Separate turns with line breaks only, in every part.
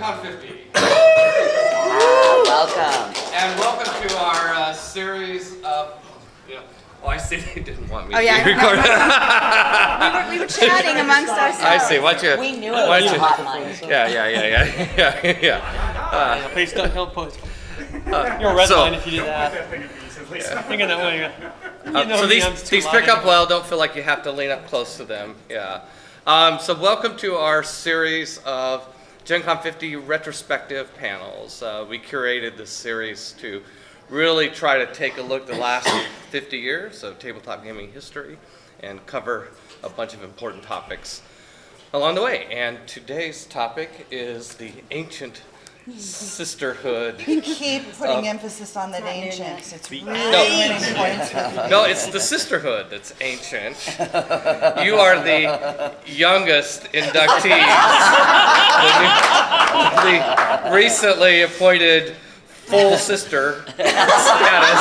Con 50.
Welcome.
And welcome to our series of, I see they didn't want me to
yeah,
be recorded.
we were chatting amongst ourselves.
I see. Watch it.
We knew it was a hot mic.
Yeah.
Please don't post. You're a red line if you do that. Thinking that way.
So these pick up well. Don't feel like you have to lean up close to them. Yeah. So welcome to our series of Gen Con 50 retrospective panels. We curated this series to really try to take a look at the last 50 years of tabletop gaming history and cover a bunch of important topics along the way. And today's topic is the ancient Sisterhood.
You keep putting emphasis on that ancients. It's really
No.
points.
No, it's the Sisterhood that's ancient. You are the youngest inductees. The recently appointed full sister status.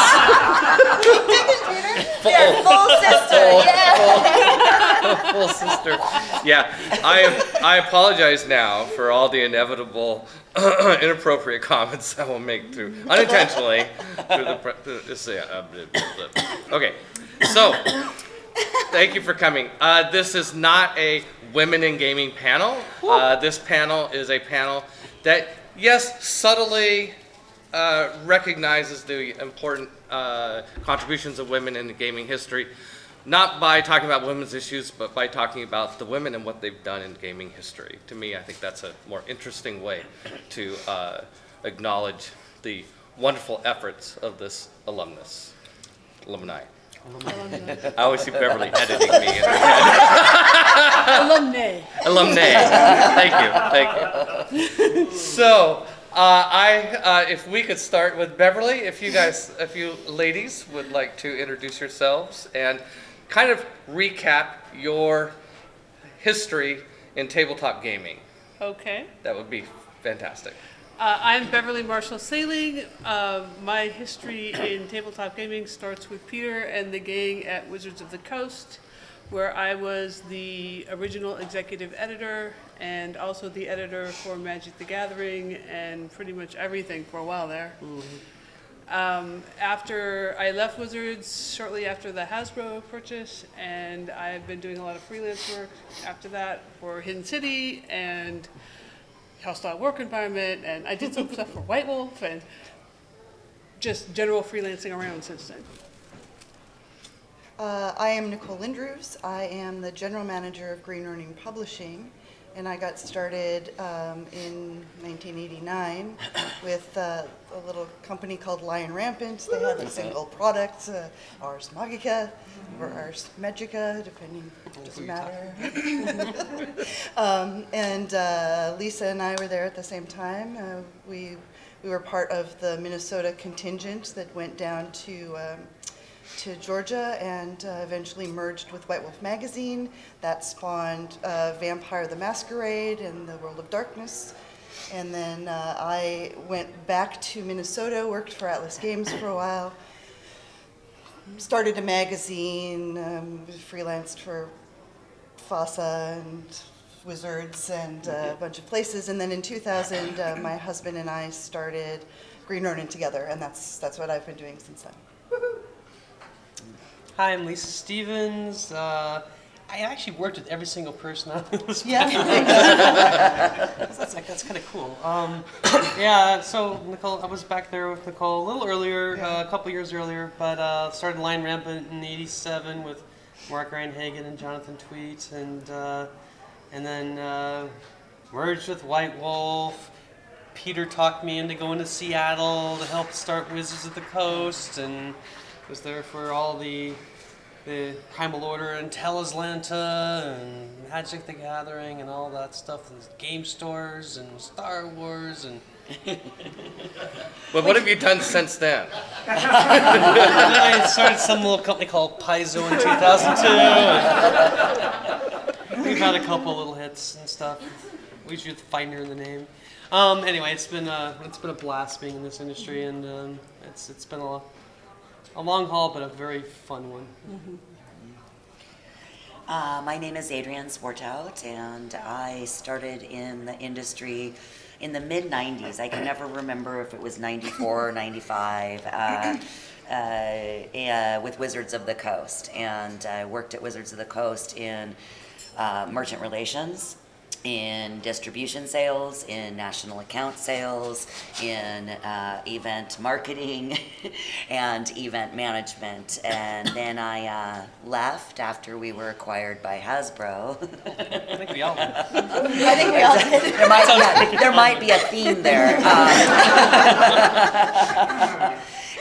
Full sister,
Full sister. Yeah, I apologize now for all the inevitable inappropriate comments I will make unintentionally through this. Okay, so thank you for coming. This is not a women in gaming panel. This panel is a panel that, yes, subtly recognizes the important contributions of women in the gaming history, not by talking about women's issues, but by talking about the women and what they've done in gaming history. To me, I think that's a more interesting way to acknowledge the wonderful efforts of this alumni. I always see Beverly editing me in her head. Alumni. Thank you. So, if we could start with Beverly, if you ladies would like to introduce yourselves and kind of recap your history in tabletop gaming.
Okay.
That would be fantastic.
I'm Beverly Marshall Saling. My history in tabletop gaming starts with Peter and the gang at Wizards of the Coast, where I was the original executive editor and also the editor for Magic the Gathering and pretty much everything for a while there. After I left Wizards, shortly after the Hasbro purchase, and I've been doing a lot of freelance work after that for Hidden City and Hostile Work Environment, and I did some stuff for White Wolf and just general freelancing around since then.
I am Nicole Lindroos. I am the general manager of Green Ronin Publishing, and I got started in 1989 with a little company called Lion Rampant. They had a single product, Ars Magica or Ars Magica, depending, doesn't matter. And Lisa and I were there at the same time. We were part of the Minnesota contingent that went down to Georgia and eventually merged with White Wolf magazine. That spawned Vampire the Masquerade and the World of Darkness. And then I went back to Minnesota, worked for Atlas Games for a while, started a magazine, freelanced for FASA and Wizards and a bunch of places. And then in 2000, my husband and I started Green Ronin together, and that's what I've been doing since then.
Hi, I'm Lisa Stevens. I actually worked with every single person on this
Yeah.
That's kind of cool. So Nicole, I was back there with Nicole a little earlier, a couple years earlier, but started Lion Rampant in '87 with Mark Reinhagen and Jonathan Tweet, and then merged with White Wolf. Peter talked me into going to Seattle to help start Wizards of the Coast, and was there for all the Primal Order and Teleslanta and Magic the Gathering and all that stuff, and game stores and Star Wars and.
But what have you done since then?
And then I started some little company called Paizo in 2002. We've had a couple little hits and stuff. We usually with Finder in the name. Anyway, it's been a blast being in this industry, and it's been a long haul, but a very fun one.
My name is Adrian Swartout, and I started in the industry in the mid 90s. I can never remember if it was 94 or 95. With Wizards of the Coast, and I worked at Wizards of the Coast in merchant relations, in distribution sales, in national account sales, in event marketing, and event management. And then I left after we were acquired by Hasbro.
I think we all did.
I think we all did.
There might be a theme there.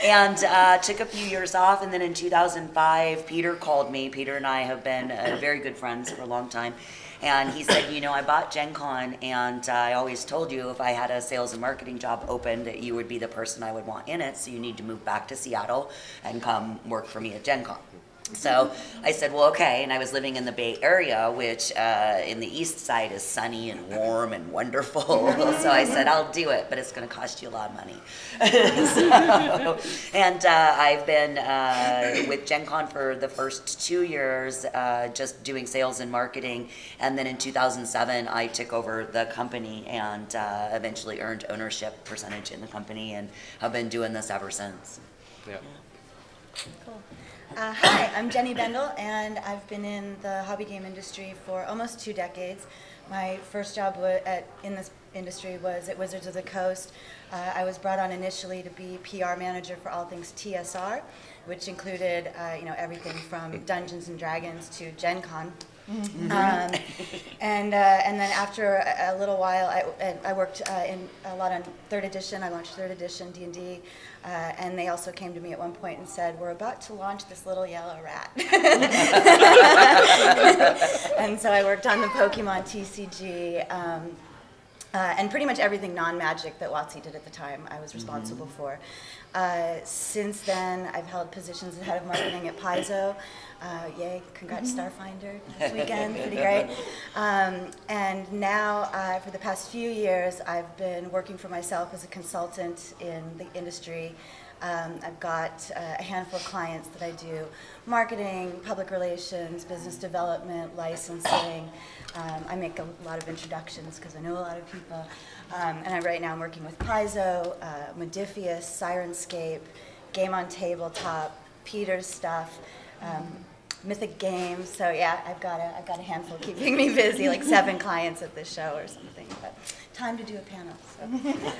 And took a few years off, and then in 2005, Peter called me. Peter and I have been very good friends for a long time. And he said, you know, I bought Gen Con, and I always told you if I had a sales and marketing job open that you would be the person I would want in it, so you need to move back to Seattle and come work for me at Gen Con. So I said, well, okay, and I was living in the Bay Area, which in the east side is sunny and warm and wonderful. So I said, I'll do it, but it's going to cost you a lot of money. And I've been with Gen Con for the first 2 years, just doing sales and marketing. And then in 2007, I took over the company and eventually earned ownership percentage in the company, and have been doing this ever since.
Yeah.
Cool. Hi, I'm Jenny Bendel, and I've been in the hobby game industry for almost 2 decades. My first job in this industry was at Wizards of the Coast. I was brought on initially to be PR manager for all things TSR, which included everything from Dungeons and Dragons to Gen Con. And then after a little while, I worked in a lot on 3rd edition. I launched 3rd edition D&D, and they also came to me at one point and said, we're about to launch this little yellow rat. And so I worked on the Pokemon TCG, and pretty much everything non-magic that WotC did at the time I was responsible for. Since then, I've held positions as head of marketing at Paizo. Yay, congrats Starfinder this weekend, pretty great. And now, for the past few years, I've been working for myself as a consultant in the industry. I've got a handful of clients that I do marketing, public relations, business development, licensing. I make a lot of introductions because I know a lot of people. And right now I'm working with Paizo, Modifius, Sirenscape, Game on Tabletop, Peter's stuff, Mythic Games. So yeah, I've got a handful keeping me busy, like 7 clients at this show or something. But time to do a panel. So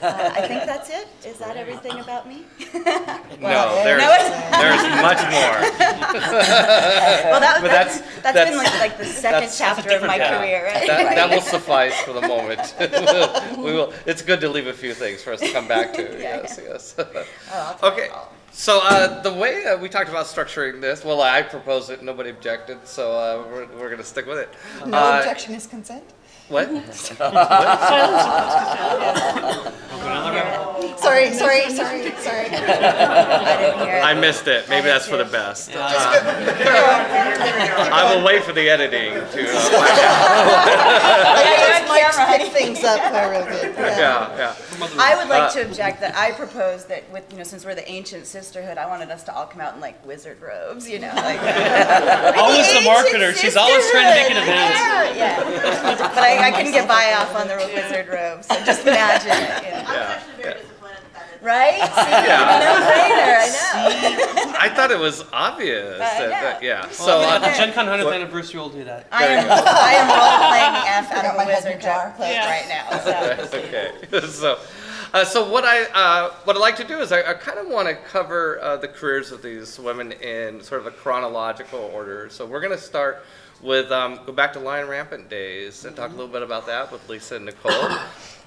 I think that's it. Is that everything about me?
No, there's much more.
Well,
But
that's been like the second chapter of my career, right?
That will suffice for the moment. We will. It's good to leave a few things for us to come back to. Yes.
Oh,
Okay. So the way we talked about structuring this, well, I proposed it, nobody objected, so we're going to stick with it.
No objection is consent?
What?
Sorry.
I didn't hear it.
I missed it. Maybe that's for the best. I will wait for the editing to find out.
Mike's pick things up real good.
Yeah.
I would like to object that I proposed that since we're the ancient sisterhood, I wanted us to all come out in like wizard robes, like
Always the
ancient
marketer. She's always trying to make an event.
Yeah. But I couldn't get by off on the wizard robes, so just imagine it. Right? See, no brainer, I know.
I thought it was obvious.
Yeah.
So
At the Gen Con 100th anniversary, we'll do that.
I am role playing the F out of a
my head in
wizard
a jar.
right now. So.
okay. So what I'd like to do is I kind of want to cover the careers of these women in sort of a chronological order. So we're going to start with go back to Lion Rampant days and talk a little bit about that with Lisa and Nicole,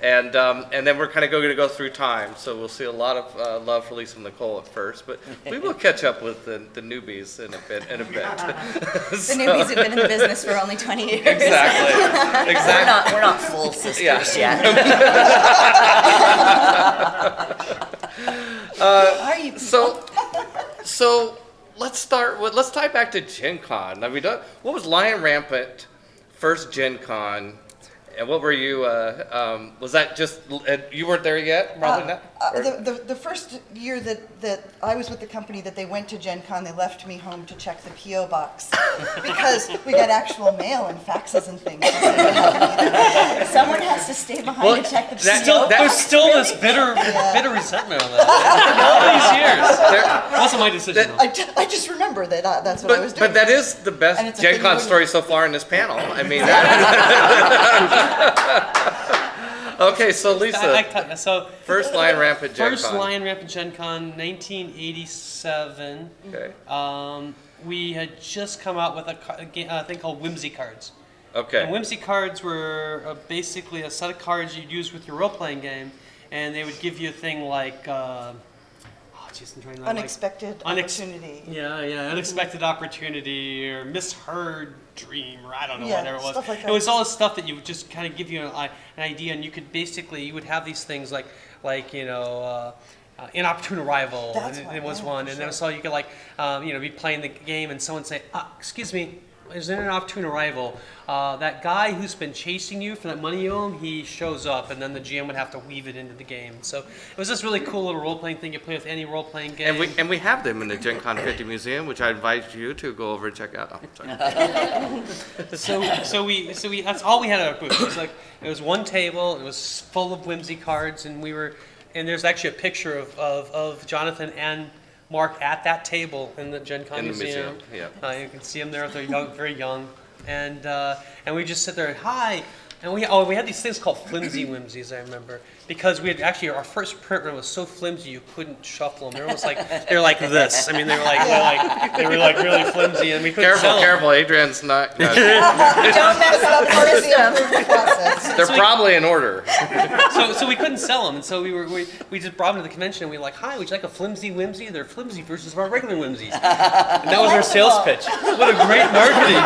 and then we're kind of going to go through time. So we'll see a lot of love for Lisa and Nicole at first, but we will catch up with the newbies in a bit.
The newbies have been in the business for only 20 years.
Exactly.
We're not full sisters yet.
Are you?
So let's tie back to Gen Con. What was Lion Rampant first Gen Con, and what were you? Was that just you weren't there yet? Probably not.
The first year that I was with the company that they went to Gen Con, they left me home to check the P.O. box because we got actual mail and faxes and things.
Someone has to stay behind to check the
There's still this bitter resentment on that. All these years. It wasn't my decision.
I just remember that that's what I was doing.
But that is the
And
best
it's a
Gen
thing
Con
you
story so far in this panel. I mean, okay, so Lisa,
So
first line ramp at Gen Con.
first line ramp at Gen Con, 1987.
Okay.
We had just come out with a thing called Whimsy cards.
Okay.
And Whimsy cards were basically a set of cards you'd use with your role-playing game, and they would give you a thing like, I'm trying to
Unexpected opportunity.
unexpected opportunity or misheard dream or I don't know,
Yeah,
whatever it was.
stuff like that.
It was all this stuff that you would just kind of give you an idea, and you could basically, you would have these things like inopportune arrival.
That's
and
one,
it was
yeah,
one,
for
and
sure.
then so you could be playing the game, and someone say, "Excuse me, is there an opportune arrival? That guy who's been chasing you for that money you owe him, he shows up," and then the GM would have to weave it into the game. So it was this really cool little role-playing thing you play with any role-playing game.
And we have them in the Gen Con 50 Museum, which I invite you to go over and check out. Oh, sorry.
So we that's all we had at our booth. It was one table. It was full of Whimsy cards, and there's actually a picture of Jonathan and Mark at that table in the Gen Con
In the
Museum.
museum,
You can see them there. They're young, very young, and we just sit there and hi. And we had these things called flimsy whimsies, I remember, because we had actually our first print run was so flimsy you couldn't shuffle them. They were like this. I mean, they were like really flimsy, and we couldn't sell them.
Careful, Adrian's not.
Don't mess up the system.
Process.
They're probably in order.
So we couldn't sell them, and so we just brought them to the convention, and we were like, "Hi, would you like a flimsy whimsy? They're flimsy versus our regular whimsies." And that was our sales pitch. What a great marketing!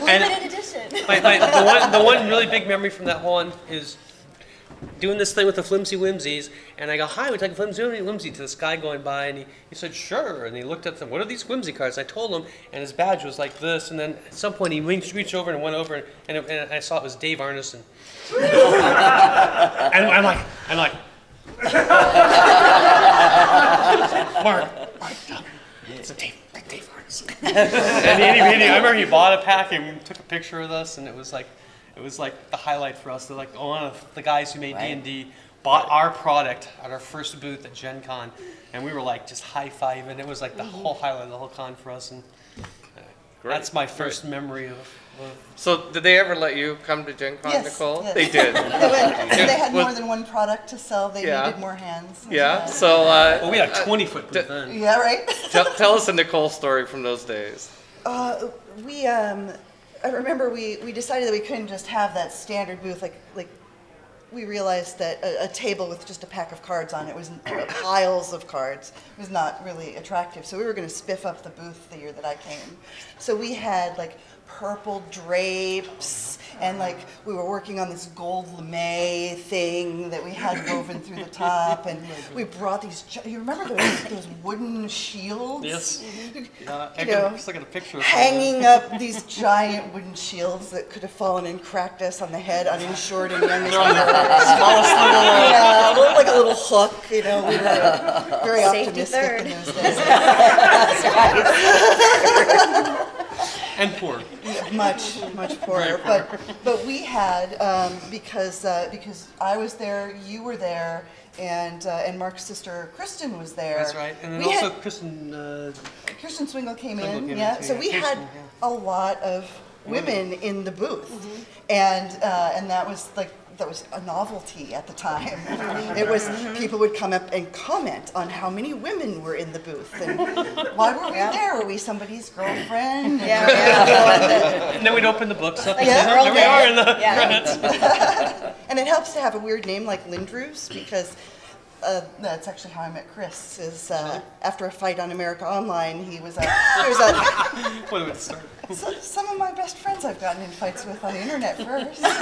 Limited edition.
The one really big memory from that one is doing this thing with the flimsy whimsies, and I go, "Hi, would you like a flimsy whimsy?" to this guy going by, and he said, "Sure," and he looked at them, "What are these whimsy cards?" I told him, and his badge was like this, and then at some point he reached over and went over, and I saw it was Dave Arneson. And I'm like, Mark, it's Dave Arneson. And I remember he bought a pack and took a picture with us, and it was like the highlight for us. They're like one of the guys who made D&D bought our product at our first booth at Gen Con, and we were like just high-fiving. It was like the whole highlight of the whole con for us, and that's my first memory of.
So did they ever let you come to Gen Con,
Yes,
Nicole?
yes.
They did.
They had
Was-
more than one product to sell. They
Yeah.
needed more hands.
Yeah. So
Well, we had a 20-foot booth then.
Yeah, right.
tell us a Nicole story from those days.
I remember we decided that we couldn't just have that standard booth. Like we realized that a table with just a pack of cards on it was piles of cards was not really attractive. So we were going to spiff up the booth the year that I came. So we had like purple drapes, and like we were working on this gold lame thing that we had woven through the top, and we brought these. You remember those wooden shields?
Yes. I
You know,
just look at a picture of
hanging up these giant wooden shields that could have fallen and cracked us on the head, uninsured and young as we were.
smallest little.
Yeah, looked like a little hook. You know, we were very
Safety
optimistic
third.
in those days.
And poor.
Much poorer. But we had because I was there, you were there, and Mark's sister Kristen was there.
That's right. And then
We
also
had-
Kristen.
Kirsten Swingle came
Swingle
in,
came
yeah.
in,
So
yeah.
we had
Kirsten,
a lot of women in the booth, and that was a novelty at the time. It was people would come up and comment on how many women were in the booth and why were we there? Were we somebody's girlfriend?
And then we'd open the books up.
Yeah.
There we are in the
Yeah.
credits.
And it helps to have a weird name like Lindroos because that's actually how I met Chris. Is after a fight on America Online, he was
What do we start?
some of my best friends I've gotten in fights with on the internet first.
And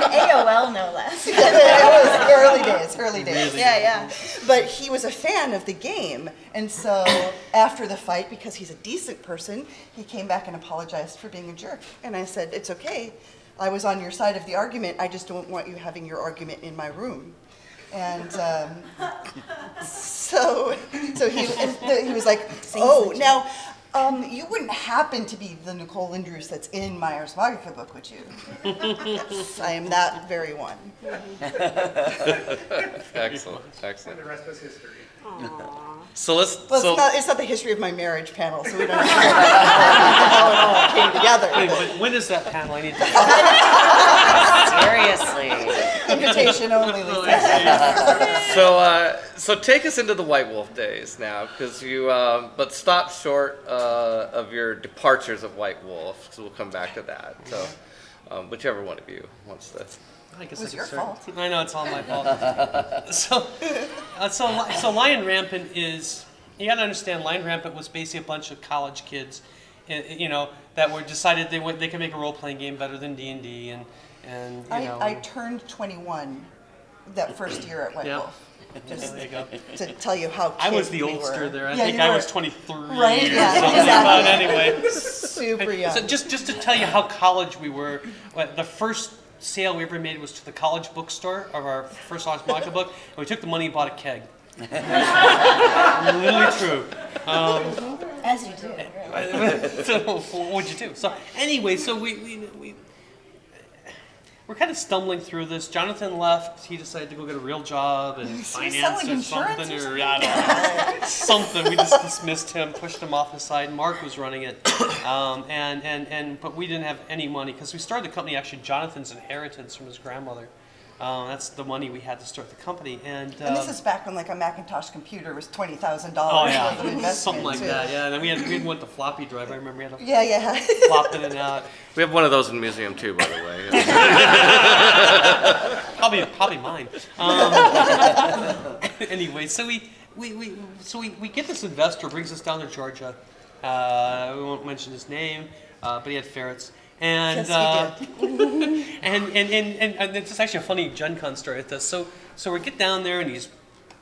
AOL, no less.
It was early days.
Yeah.
But he was a fan of the game, and so after the fight, because he's a decent person, he came back and apologized for being a jerk. And I said, it's okay. I was on your side of the argument. I just don't want you having your argument in my room. And so he was like, oh, now, you wouldn't happen to be the Nicole Lindroos that's in my Ars Magica book, would you? Yes, I am that very one.
Excellent, excellent.
And the rest was history.
So let's.
Well, it's not the history of my marriage panel, so we don't know how it all came together.
Wait, but when is that panel? I need to.
Seriously.
Invitation only, Lisa.
So take us into the White Wolf days now, because you, but stop short of your departures of White Wolf, so we'll come back to that. So, whichever one of you wants to.
I guess
It was
I
your
can start.
fault.
I know it's all my fault. So Lion Rampant is, you got to understand, Lion Rampant was basically a bunch of college kids, that were decided they could make a role playing game better than D&D, and
I turned 21 that first year at White
Yeah.
Wolf. Just
there you go.
to tell you how
I was
kid
the
we
oldster
were.
there. I
Yeah,
think
you
I
were
was 23
Right,
or
yeah,
something.
exactly.
But anyway,
super young.
so just to tell you how college we were, the first sale we ever made was to the college bookstore of our first Ars Magica book, and we took the money and bought a keg. Literally true.
As you do.
So what'd you do? So anyway, so we're kind of stumbling through this. Jonathan left. He decided to go get a real job in
He was
finance
selling
or
insurance
something.
or
I don't know. Something. We just dismissed him, pushed him off the side. Mark was running it, but we didn't have any money because we started the company actually Jonathan's inheritance from his grandmother. That's the money we had to start the company, and
this is back when like a Macintosh computer was $20,000
oh
worth of
yeah,
investment.
something like
too.
that. Yeah, and then we had went to floppy drive. I remember we had to
Yeah.
flop in and out.
We have one of those in the museum too, by the way.
Probably mine. Anyway, so we get this investor, brings us down to Georgia. We won't mention his name, but he had ferrets. And
Yes,
and it's actually a funny Gen Con story at this. So we get down there and he's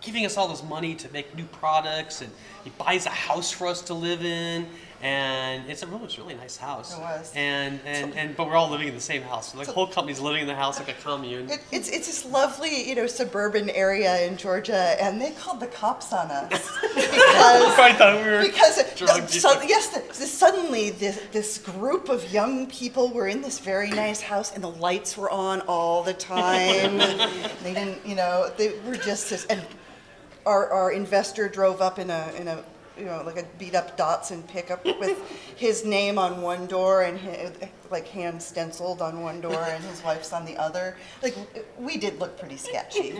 giving us all this money to make new products, and he buys a house for us to live in, and it's a really nice house.
It was.
But we're all living in the same house. So the whole company's living in the house like a commune.
It's this lovely, suburban area in Georgia, and they called the cops on us
I thought we were drug
suddenly this group of young people were in this very nice house, and the lights were on all the time. They didn't, they were just this, and our investor drove up in a like a beat up Datsun pickup with his name on one door and like hand stenciled on one door and his wife's on the other. Like we did look pretty sketchy.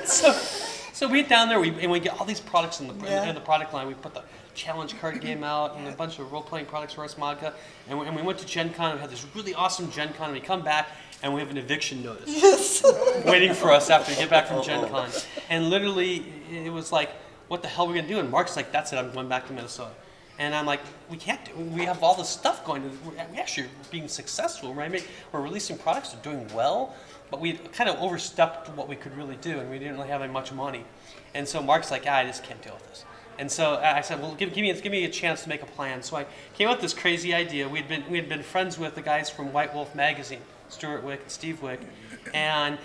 So we get down there, and we get all these products in the
Yeah.
product line. We put the challenge card game out and a bunch of role-playing products for Ars Magica. And we went to Gen Con. We had this really awesome Gen Con. And we come back, and we have an eviction notice
Yes.
waiting for us after we get back from Gen Con. And literally, it was like, what the hell are we going to do? And Mark's like, that's it, I'm going back to Minnesota. And I'm like, we can't do it. We have all this stuff going. We actually are being successful, right? We're releasing products, they're doing well, but we kind of overstepped what we could really do, and we didn't really have much money. And so Mark's like, I just can't deal with this. And so I said, well, give me a chance to make a plan. So I came up with this crazy idea. We had been friends with the guys from White Wolf magazine, Stuart Wick and Steve Wick, and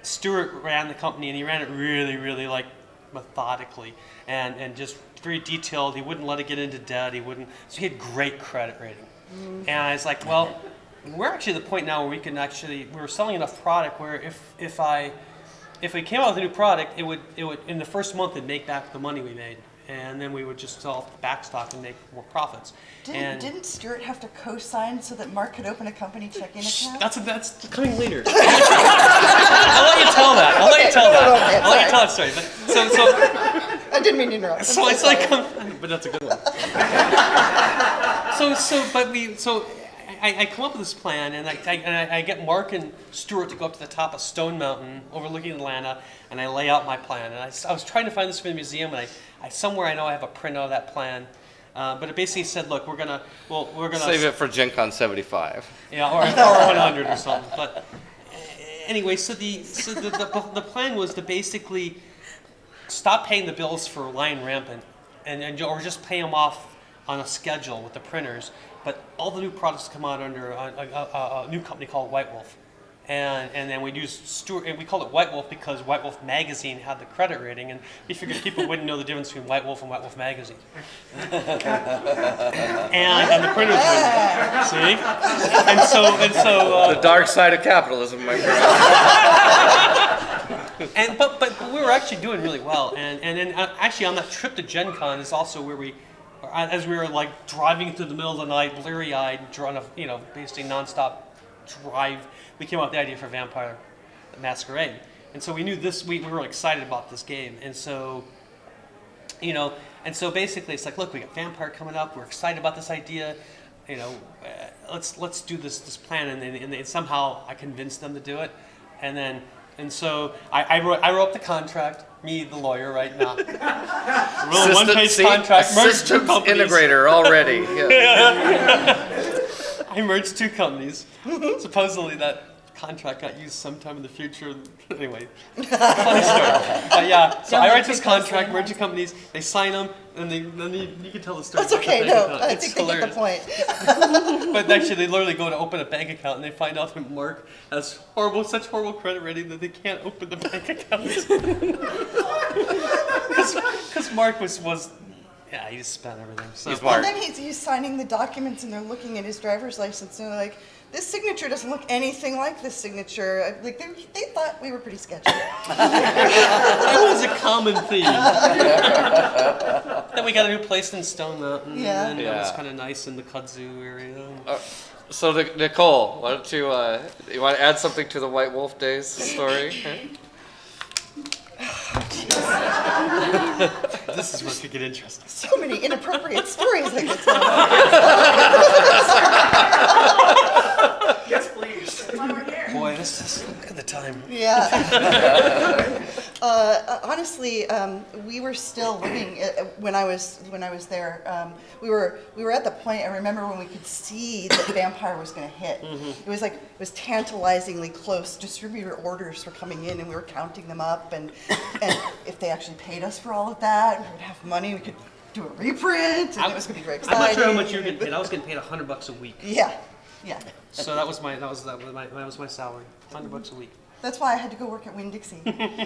Stuart ran the company, and he ran it really, really like methodically and just very detailed. He wouldn't let it get into debt. So he had great credit rating. And I was like, well, we're actually at the point now where we're selling enough product where if we came out with a new product, it would in the first month it'd make back the money we made. And then we would just sell backstock and make more profits.
Didn't Stuart have to co-sign so that Mark could open a company checking account?
That's coming later. I'll let you tell that. I'll let you tell that story. But so
I didn't mean to interrupt.
so it's like, but that's a good one. I come up with this plan, and I get Mark and Stuart to go up to the top of Stone Mountain, overlooking Atlanta, and I lay out my plan. And I was trying to find this for the museum, and somewhere I know I have a printout of that plan. But it basically said, look, we're gonna
Save it for Gen Con 75.
yeah, or 100 or something. But anyway, so the plan was to basically stop paying the bills for Lion Rampant, or just pay them off on a schedule with the printers, but all the new products come out under a new company called White Wolf. And then we used Stuart, and we called it White Wolf because White Wolf magazine had the credit rating, and we figured people wouldn't know the difference between White Wolf and White Wolf magazine. and the printers wouldn't. See? And so
The dark side of capitalism, my friend.
but we were actually doing really well, and then actually on that trip to Gen Con is also where as we were like driving through the middle of the night, bleary-eyed, on a basically nonstop drive, we came up with the idea for Vampire Masquerade, and so we knew this. We were excited about this game, and so basically it's like, look, we got Vampire coming up. We're excited about this idea. Let's do this plan, and then somehow I convinced them to do it, and so I wrote up the contract. Me, the lawyer, right now. Really one-page contract.
Systems integrator already. Yeah.
I merged 2 companies. Supposedly that contract got used sometime in the future. Anyway, funny story. But yeah, so I write this contract, merge the companies, they sign them, and then you can tell the story.
That's okay, no, I
It's
think they get the point.
But actually, they literally go to open a bank account, and they find out that Mark has such horrible credit rating that they can't open the bank account. Because Mark was he just spent everything. So.
He's smart.
And then he's signing the documents, and they're looking at his driver's license, and they're like, this signature doesn't look anything like this signature. Like they thought we were pretty sketchy.
That was a common theme. Then we got a new place in Stone Mountain, and that was kind of nice in the kudzu area.
So Nicole, why don't you want to add something to the White Wolf Days story?
This is what could get interesting.
So many inappropriate stories I could tell.
Yes, please.
Boy, look at the time.
Yeah. Honestly, we were still living when I was there. We were at the point. I remember when we could see that Vampire was going to hit. Mm-hmm. It was tantalizingly close. Distributor orders were coming in, and we were counting them up. And if they actually paid us for all of that, we would have money. We could do a reprint, and it was going to be very exciting.
I'm not sure how much you were getting paid. I was getting paid $100 a week.
Yeah.
So that was my salary, $100 a week.
That's why I had to go work at Winn-Dixie. You may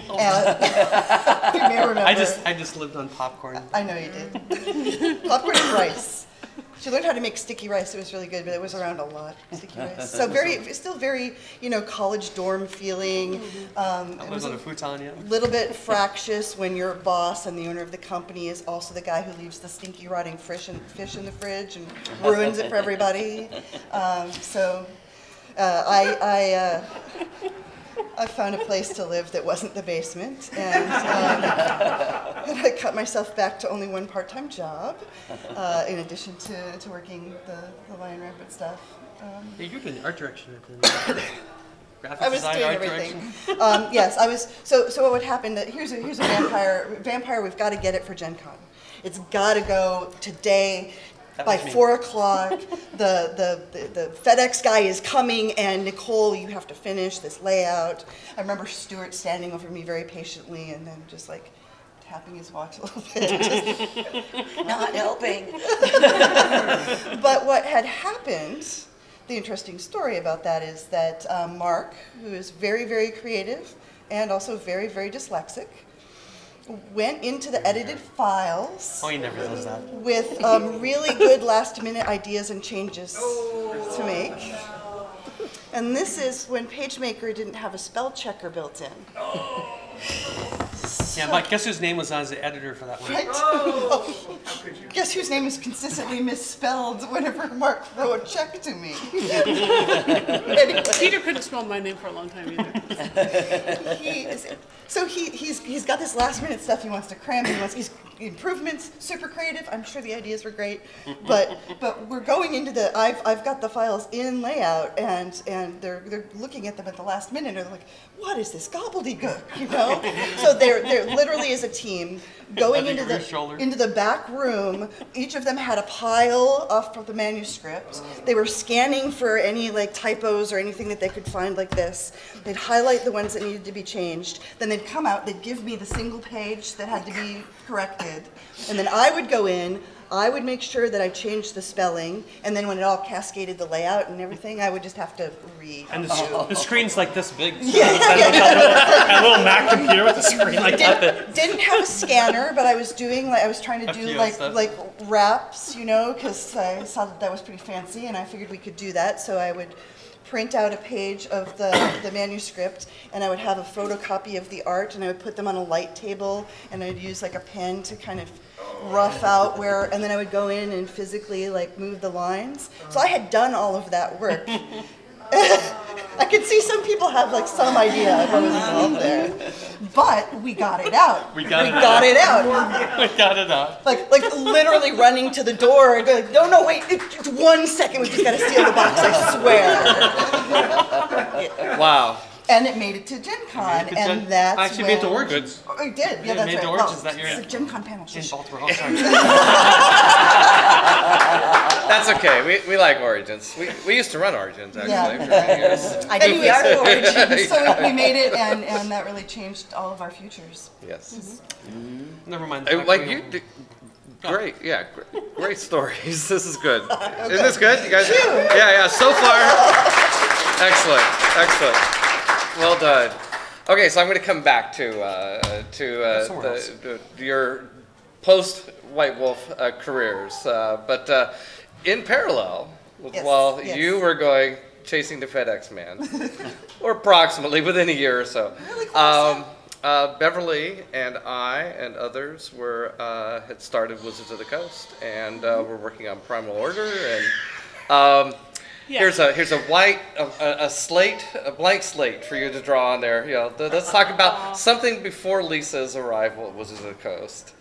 remember.
I just lived on popcorn.
I know you did. Popcorn and rice. She learned how to make sticky rice. It was really good, but it was around a lot. Sticky rice. So still very, college dorm feeling.
I was on a futon, yeah.
Little bit fractious when your boss and the owner of the company is also the guy who leaves the stinky, rotting fish in the fridge and ruins it for everybody. I found a place to live that wasn't the basement, and I cut myself back to only one part-time job, in addition to working the Lion Rampant stuff.
You're doing art direction at the graphic
I was
design,
doing
art
everything.
direction.
Yes, I was. So what would happen? Here's a Vampire. We've got to get it for Gen Con. It's got to go today. By 4 o'clock, the FedEx guy is coming, and Nicole, you have to finish this layout. I remember Stuart standing over me very patiently, and then just like tapping his watch a little bit,
Not helping.
But what had happened, the interesting story about that is that Mark, who is very, very creative and also very, very dyslexic, went into the edited files.
Oh, he never does that.
With really good last-minute ideas and changes to make. And this is when PageMaker didn't have a spell checker built in.
Yeah, Mike, guess whose name was as the editor for that one?
Right? Guess whose name is consistently misspelled whenever Mark wrote a check to me. Anyway.
Peter couldn't spell my name for a long time either.
He's got this last minute stuff he wants to cram. He's improvements, super creative. I'm sure the ideas were great, but we're going into the. I've got the files in layout, and they're looking at them at the last minute, and they're like, what is this gobbledygook, So there literally is a team going into the back room. Each of them had a pile of the manuscript. They were scanning for any typos or anything that they could find like this. They'd highlight the ones that needed to be changed. Then they'd come out. They'd give me the single page that had to be corrected, and then I would go in, I would make sure that I changed the spelling, and then when it all cascaded the layout and everything, I would just have to read.
And the screen's like this big. So a little Mac computer with a screen like that.
Didn't have a scanner, but I was trying to do
FTO stuff.
like wraps, because I saw that was pretty fancy, and I figured we could do that. So I would print out a page of the manuscript, and I would have a photocopy of the art, and I would put them on a light table, and I'd use like a pen to kind of rough out where, and then I would go in and physically like move the lines. So I had done all of that work. I could see some people have like some idea of what was involved there, but we got it out. We got it out. Like literally running to the door and going, no, wait, it's 1 second. We just got to seal the box. I swear.
Wow.
And it made it to Gen Con, and that's
actually
when...
made the Origins.
Oh, it did, yeah,
It
that's
made
right.
the Origins that year.
It's a Gen Con panel.
In Baltimore. Oh, sorry.
That's okay. We like Origins. We used to run Origins actually for many years.
I did
Anyway,
the
so,
Origins.
so we made it, and that really changed all of our futures.
Yes.
Never mind.
Like you. Great, yeah, great stories. This is good. Isn't this good? You guys? Yeah. So far, excellent. Well done. Okay, so I'm going to come back to your post-White Wolf careers, but in parallel,
Yes,
while
yes.
you were going chasing the FedEx man, or approximately within a year or so,
Really close,
Beverly and I and others had started Wizards of the Coast, and we're working on Primal Order, and here's a blank slate for you to draw on there. Let's talk about something before Lisa's arrival at Wizards of the Coast.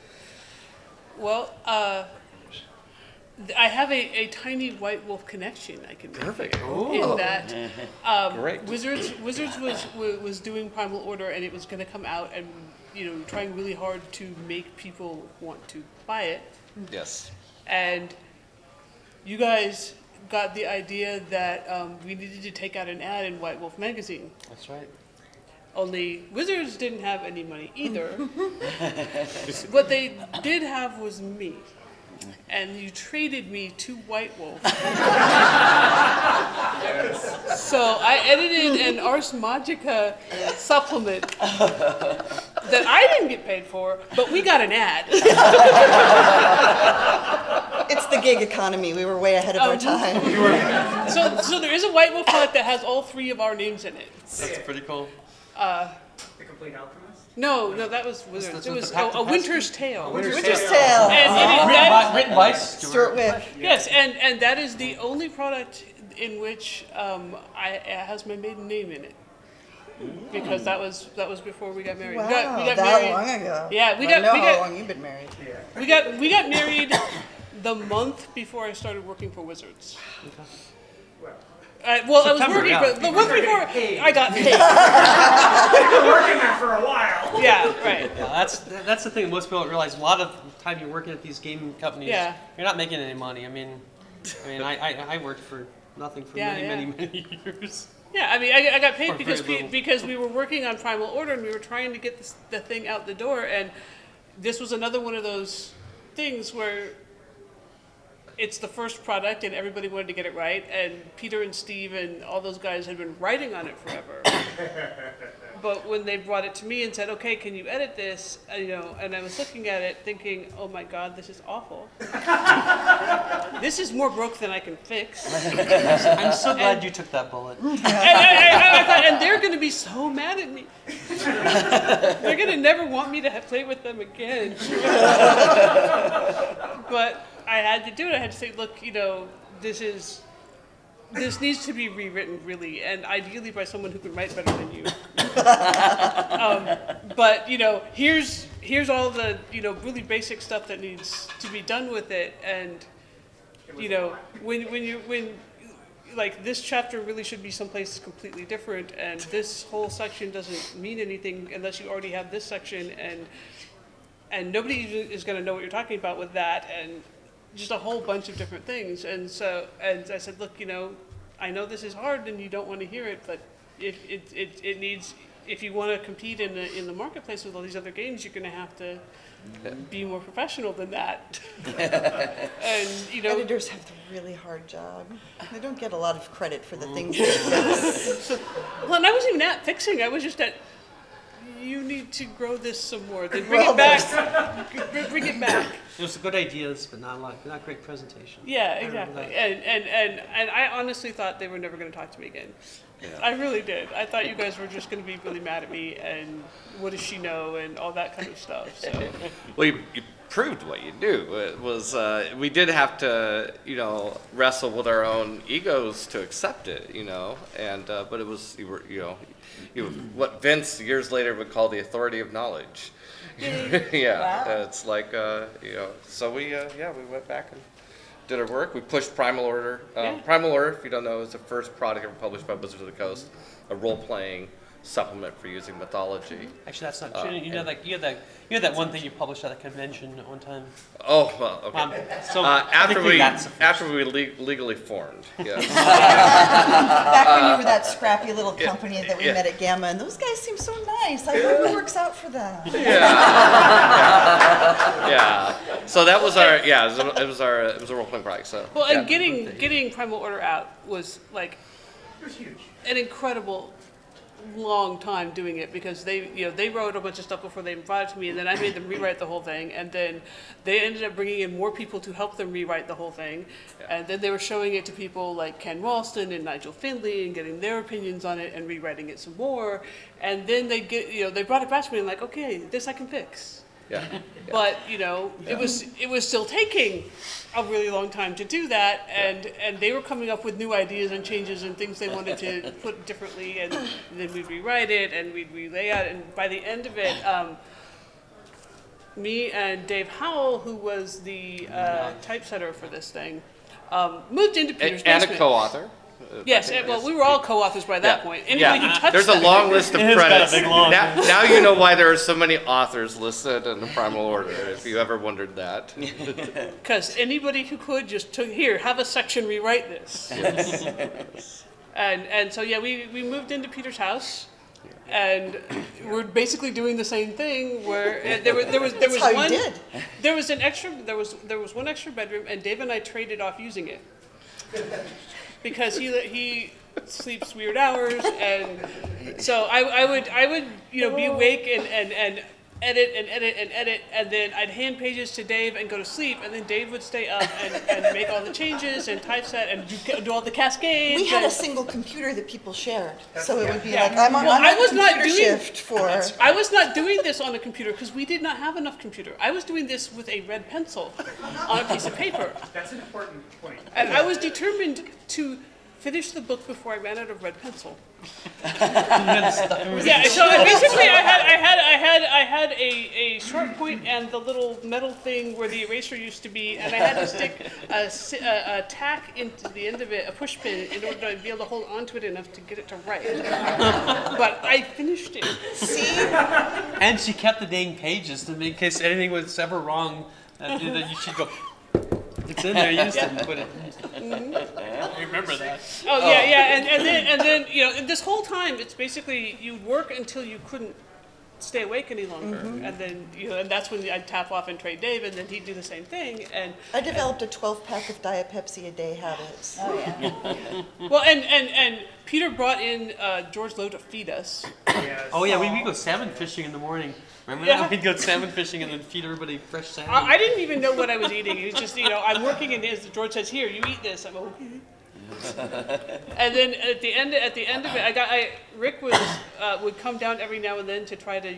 Well, I have a tiny White Wolf connection I can make.
Perfect.
In that,
Great.
Wizards was doing Primal Order, and it was going to come out, and trying really hard to make people want to buy it.
Yes.
And you guys got the idea that we needed to take out an ad in White Wolf magazine.
That's right.
Only Wizards didn't have any money either. What they did have was me. And you traded me to White Wolf. So I edited an Ars Magica supplement that I didn't get paid for, but we got an ad.
It's the gig economy. We were way ahead of our time.
So there is a White Wolf product that has all three of our names in it.
That's pretty cool.
The Complete Alchemist?
No, that was Wizards.
That's
It
what
was
the Pact of
a Winter's Tale.
Winter's Tale.
And
Written by
Stuart Wick.
yes, and that is the only product in which it has my maiden name in it. Because that was before we got married.
Wow,
we got
that
married.
long ago.
Yeah,
I know how long you've been married.
we got married the month before I started working for Wizards. Well, I was
September,
working
yeah.
for the month before I got paid.
You've been working there for a while.
Yeah, right.
Yeah, that's the thing that most people don't realize. A lot of the time you're working at these game companies,
Yeah.
you're not making any money. I mean, I worked for nothing for many years.
Yeah, I mean, I got paid
Or very little.
because we were working on Primal Order, and we were trying to get the thing out the door, and this was another one of those things where it's the first product and everybody wanted to get it right, and Peter and Steve and all those guys had been writing on it forever. But when they brought it to me and said, okay, can you edit this, and I was looking at it thinking, oh my God, this is awful. This is more broke than I can fix.
I'm so glad you took that bullet.
And I thought, and they're going to be so mad at me. They're going to never want me to play with them again. But I had to do it. I had to say, look, this needs to be rewritten, really, and ideally by someone who can write better than you. But here's all the really basic stuff that needs to be done with it, and when like this chapter really should be someplace completely different, and this whole section doesn't mean anything unless you already have this section, and nobody is going to know what you're talking about with that, and just a whole bunch of different things. And I said, look, I know this is hard and you don't want to hear it, but it if you want to compete in the marketplace with all these other games, you're going to have to be more professional than that. And
Editors have the really hard job. They don't get a lot of credit for the things they fix.
well, and I wasn't even at fixing. I was just at, you need to grow this some more. Then bring it back. Bring it back.
It was good ideas, but not great presentation.
Yeah, exactly. And I honestly thought they were never going to talk to me again. Yeah. I really did. I thought you guys were just going to be really mad at me and what does she know and all that kind of stuff. So.
Well, you proved what you do. It was we did have to wrestle with our own egos to accept it, and but it was what Vince years later would call the authority of knowledge. Yeah, wow. It's like so we went back and did our work. We pushed Primal Order. Primal Order, if you don't know, is the first product ever published by Wizards of the Coast, a role-playing supplement for using mythology.
Actually, that's not true. You had that one thing you published at a convention at one time.
Oh, well, okay.
So
after we legally formed, yes.
Back when you were that scrappy little company that we met at Gamma, and those guys seem so nice. I hope it works out for them.
Yeah. So that was our it was a role playing product. So
well, and getting Primal Order out was like
It was huge.
an incredible long time doing it because they wrote a bunch of stuff before they invited to me, and then I made them rewrite the whole thing, and then they ended up bringing in more people to help them rewrite the whole thing, and then they were showing it to people like Ken Ralston and Nigel Findlay and getting their opinions on it and rewriting it some more, and then they brought it back to me and like, okay, this I can fix.
Yeah.
But it was still taking a really long time to do that, and they were coming up with new ideas and changes and things they wanted to put differently, and then we'd rewrite it and we'd relay out, and by the end of it, me and Dave Howell, who was the typesetter for this thing, moved into Peter's
and
basement.
a co-author.
Yes, well, we were all co-authors by that point. Anybody who touched
There's a long list of credits.
Got a big long
now you know why there are so many authors listed in the Primal Order, if you ever wondered that.
Because anybody who could just took, here, have a section rewrite this.
Yes.
And so, we moved into Peter's house. And we're basically doing the same thing where there was
how
one.
You did.
There was one extra bedroom, and Dave and I traded off using it because he sleeps weird hours, and so I would be awake and edit, and then I'd hand pages to Dave and go to sleep, and then Dave would stay up and make all the changes and typeset and do all the cascades.
We had a single computer that people shared, so it would be like I'm on
I was
computer
not doing
shift for.
I was not doing this on a computer because we did not have enough computer. I was doing this with a red pencil on a piece of paper.
That's an important point.
And I was determined to finish the book before I ran out of red pencil. Yeah, so basically I had a sharp point and the little metal thing where the eraser used to be, and I had to stick a tack into the end of it, a push pin, in order to be able to hold onto it enough to get it to write. But I finished it.
See?
And she kept the dang pages in case anything was ever wrong. That you should go. It's in there. You just didn't put it. I remember that.
Oh yeah, and then this whole time it's basically you'd work until you couldn't stay awake any longer, and then and that's when I'd tap off and trade Dave, and then he'd do the same thing. And
I developed a 12-pack of Diet Pepsi a day habit.
Oh yeah.
well, and Peter brought in George Lowe to feed us.
Yes.
Oh yeah, we'd go salmon fishing in the morning. Remember that? We'd go salmon fishing and then feed everybody fresh salmon.
I didn't even know what I was eating. It was just I'm working in his. George says, "Here, you eat this." I'm okay. And then at the end of it, Rick would come down every now and then to try to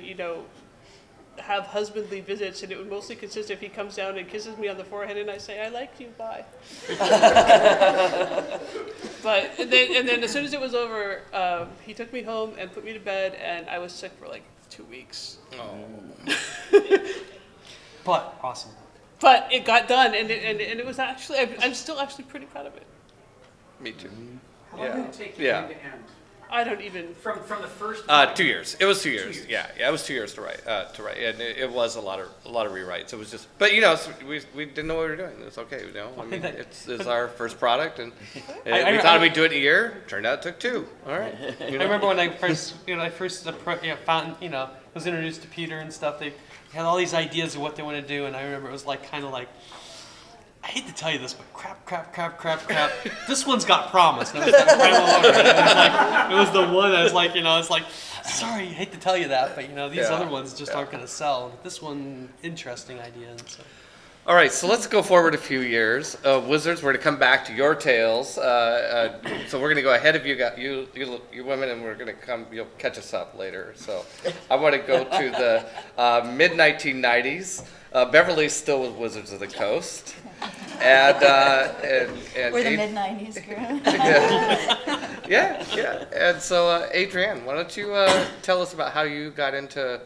have husbandly visits, and it would mostly consist if he comes down and kisses me on the forehead, and I say, "I like you, bye." But and then as soon as it was over, he took me home and put me to bed, and I was sick for like 2 weeks.
Oh.
But awesome.
But it got done, and it was actually I'm still actually pretty proud of it.
Me too.
How long did it take you
Yeah.
end to end?
I don't even.
From the first.
2 years. It was 2 years. Yeah, it was 2 years to write. And it was a lot of rewrites. It was just, but we didn't know what we were doing. It's okay, I mean, it's our first product, and we thought we'd do it in a year. Turned out it took 2. All right.
I remember when I first, found, was introduced to Peter and stuff. They had all these ideas of what they want to do, and I remember it was kind of like. I hate to tell you this, but crap. This one's got promise. And I was like, right all over it. It was the one I was like, it's like, sorry, I hate to tell you that, but these other ones just aren't going to sell. This one, interesting idea. And so.
All right, so let's go forward a few years. Wizards, we're going to come back to your tales. So we're going to go ahead of you women, and we're going to come. You'll catch us up later. So I want to go to the mid-1990s. Beverly's still with Wizards of the Coast. And
We're the mid-90s crew.
Yeah. And so, Adrian, why don't you tell us about how you got into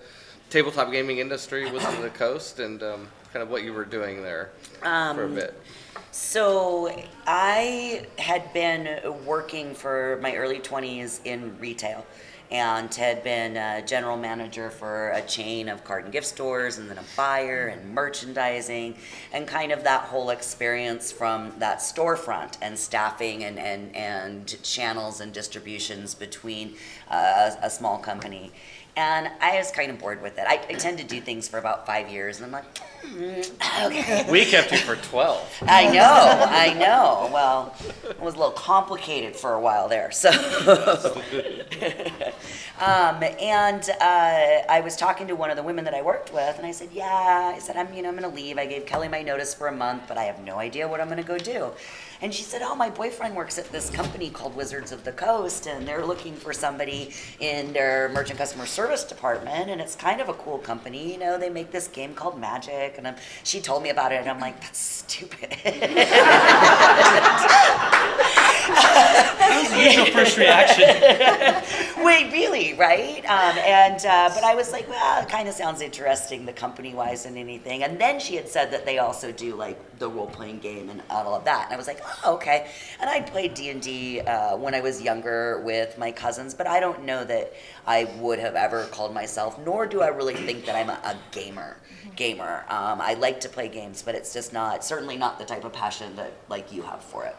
tabletop gaming industry, Wizards of the Coast, and kind of what you were doing there for a bit.
So I had been working for my early 20s in retail, and had been a general manager for a chain of card and gift stores, and then a buyer and merchandising, and kind of that whole experience from that storefront and staffing and channels and distributions between a small company. And I was kind of bored with it. I tend to do things for about 5 years, and I'm like, okay.
We kept you for 12.
I know. Well, it was a little complicated for a while there. So, I was talking to one of the women that I worked with, and I said, I'm going to leave. I gave Kelly my notice for a month, but I have no idea what I'm going to go do. And she said, my boyfriend works at this company called Wizards of the Coast, and they're looking for somebody in their merchant customer service department, and it's kind of a cool company. They make this game called Magic, and she told me about it, and I'm like, that's stupid.
That was the usual first reaction.
Wait, really, right? But I was like, well, it kind of sounds interesting, the company-wise and anything. And then she had said that they also do like the role-playing game and all of that. And I was like, oh, okay. And I played D&D when I was younger with my cousins, but I don't know that I would have ever called myself, nor do I really think that I'm a gamer. I like to play games, but it's just certainly not the type of passion that like you have for it.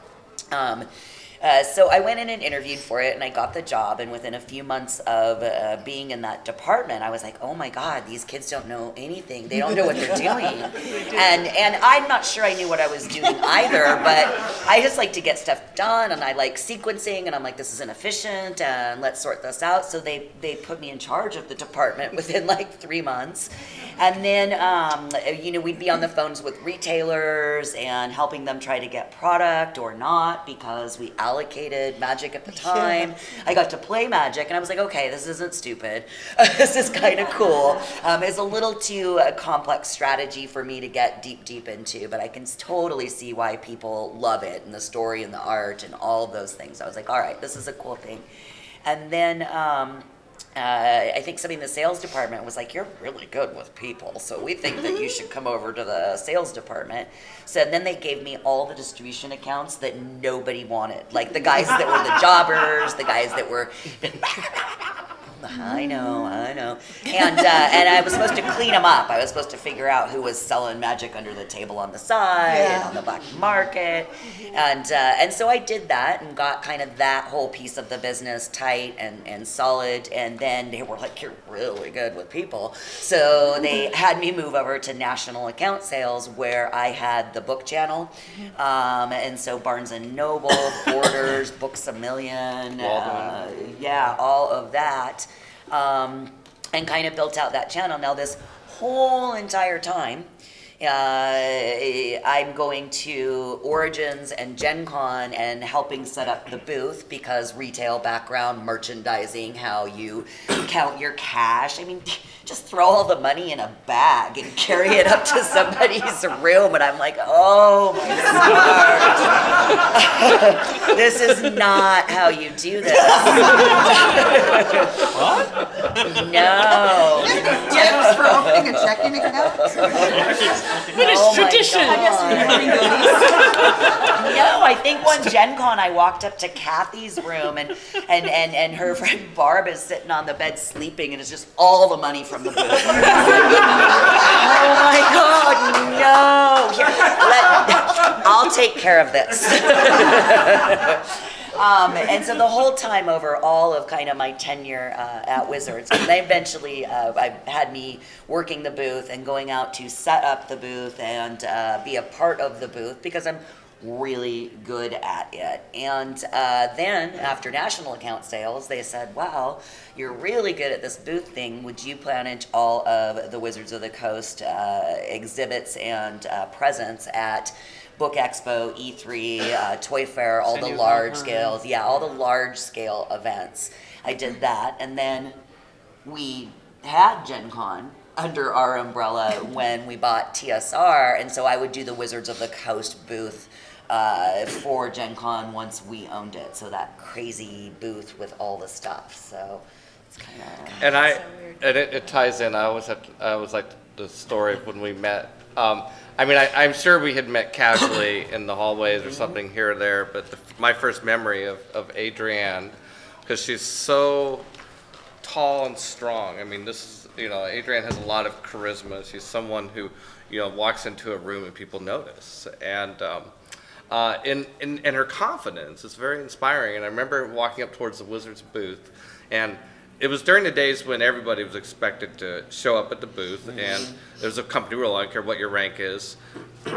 So I went in and interviewed for it, and I got the job, and within a few months of being in that department, I was like, oh my God, these kids don't know anything. They don't know what they're doing. And I'm not sure I knew what I was doing either, but I just like to get stuff done, and I like sequencing, and I'm like, this is inefficient, and let's sort this out. So they put me in charge of the department within like 3 months. And then, we'd be on the phones with retailers and helping them try to get product or not, because we allocated Magic at the time. Yeah. I got to play Magic, and I was like, okay, this isn't stupid. This is kind of cool. It's a little too complex strategy for me to get deep into, but I can totally see why people love it, and the story and the art and all of those things. I was like, all right, this is a cool thing. And then I think somebody in the sales department was like, you're really good with people, so we think that you should come over to the sales department. So then they gave me all the distribution accounts that nobody wanted. Like the guys that were the jobbers, the guys that were... I know. And I was supposed to clean them up. I was supposed to figure out who was selling Magic under the table on the side and on the black market. And so I did that and got kind of that whole piece of the business tight and solid. And then they were like, you're really good with people. So they had me move over to national account sales, where I had the book channel. And so Barnes & Noble, Borders, Books A Million, all of that. And kind of built out that channel. Now this whole entire time, I'm going to Origins and Gen Con and helping set up the booth, because retail background, merchandising, how you count your cash. I mean, just throw all the money in a bag and carry it up to somebody's room, and I'm like, oh my God. This is not how you do this.
What?
No.
Tips for opening a checking account?
But it's
Oh my
tradition.
No, I think one Gen Con I walked up to Kathy's room and her friend Barb is sitting on the bed sleeping and it's just all the money from the booth. Oh my God, no. Here, I'll take care of this. And so the whole time over all of kind of my tenure at Wizards, and they eventually had me working the booth and going out to set up the booth and be a part of the booth because I'm really good at it. And then after national account sales, they said, wow, you're really good at this booth thing. Would you manage all of the Wizards of the Coast exhibits and presence at Book Expo, E3, Toy Fair, all the large scales, all the large scale events. I did that, and then we had Gen Con under our umbrella when we bought TSR, and so I would do the Wizards of the Coast booth for Gen Con once we owned it. So that crazy booth with all the stuff. So it's kind of
And it ties in. I always like the story of when we met. I'm sure we had met casually in the hallways or something here or there, but my first memory of Adrienne, because she's so tall and strong. I mean, Adrienne has a lot of charisma. She's someone who, walks into a room and people notice. And in her confidence, it's very inspiring. And I remember walking up towards the Wizards booth, and it was during the days when everybody was expected to show up at the booth, and there's a company rule. I don't care what your rank is,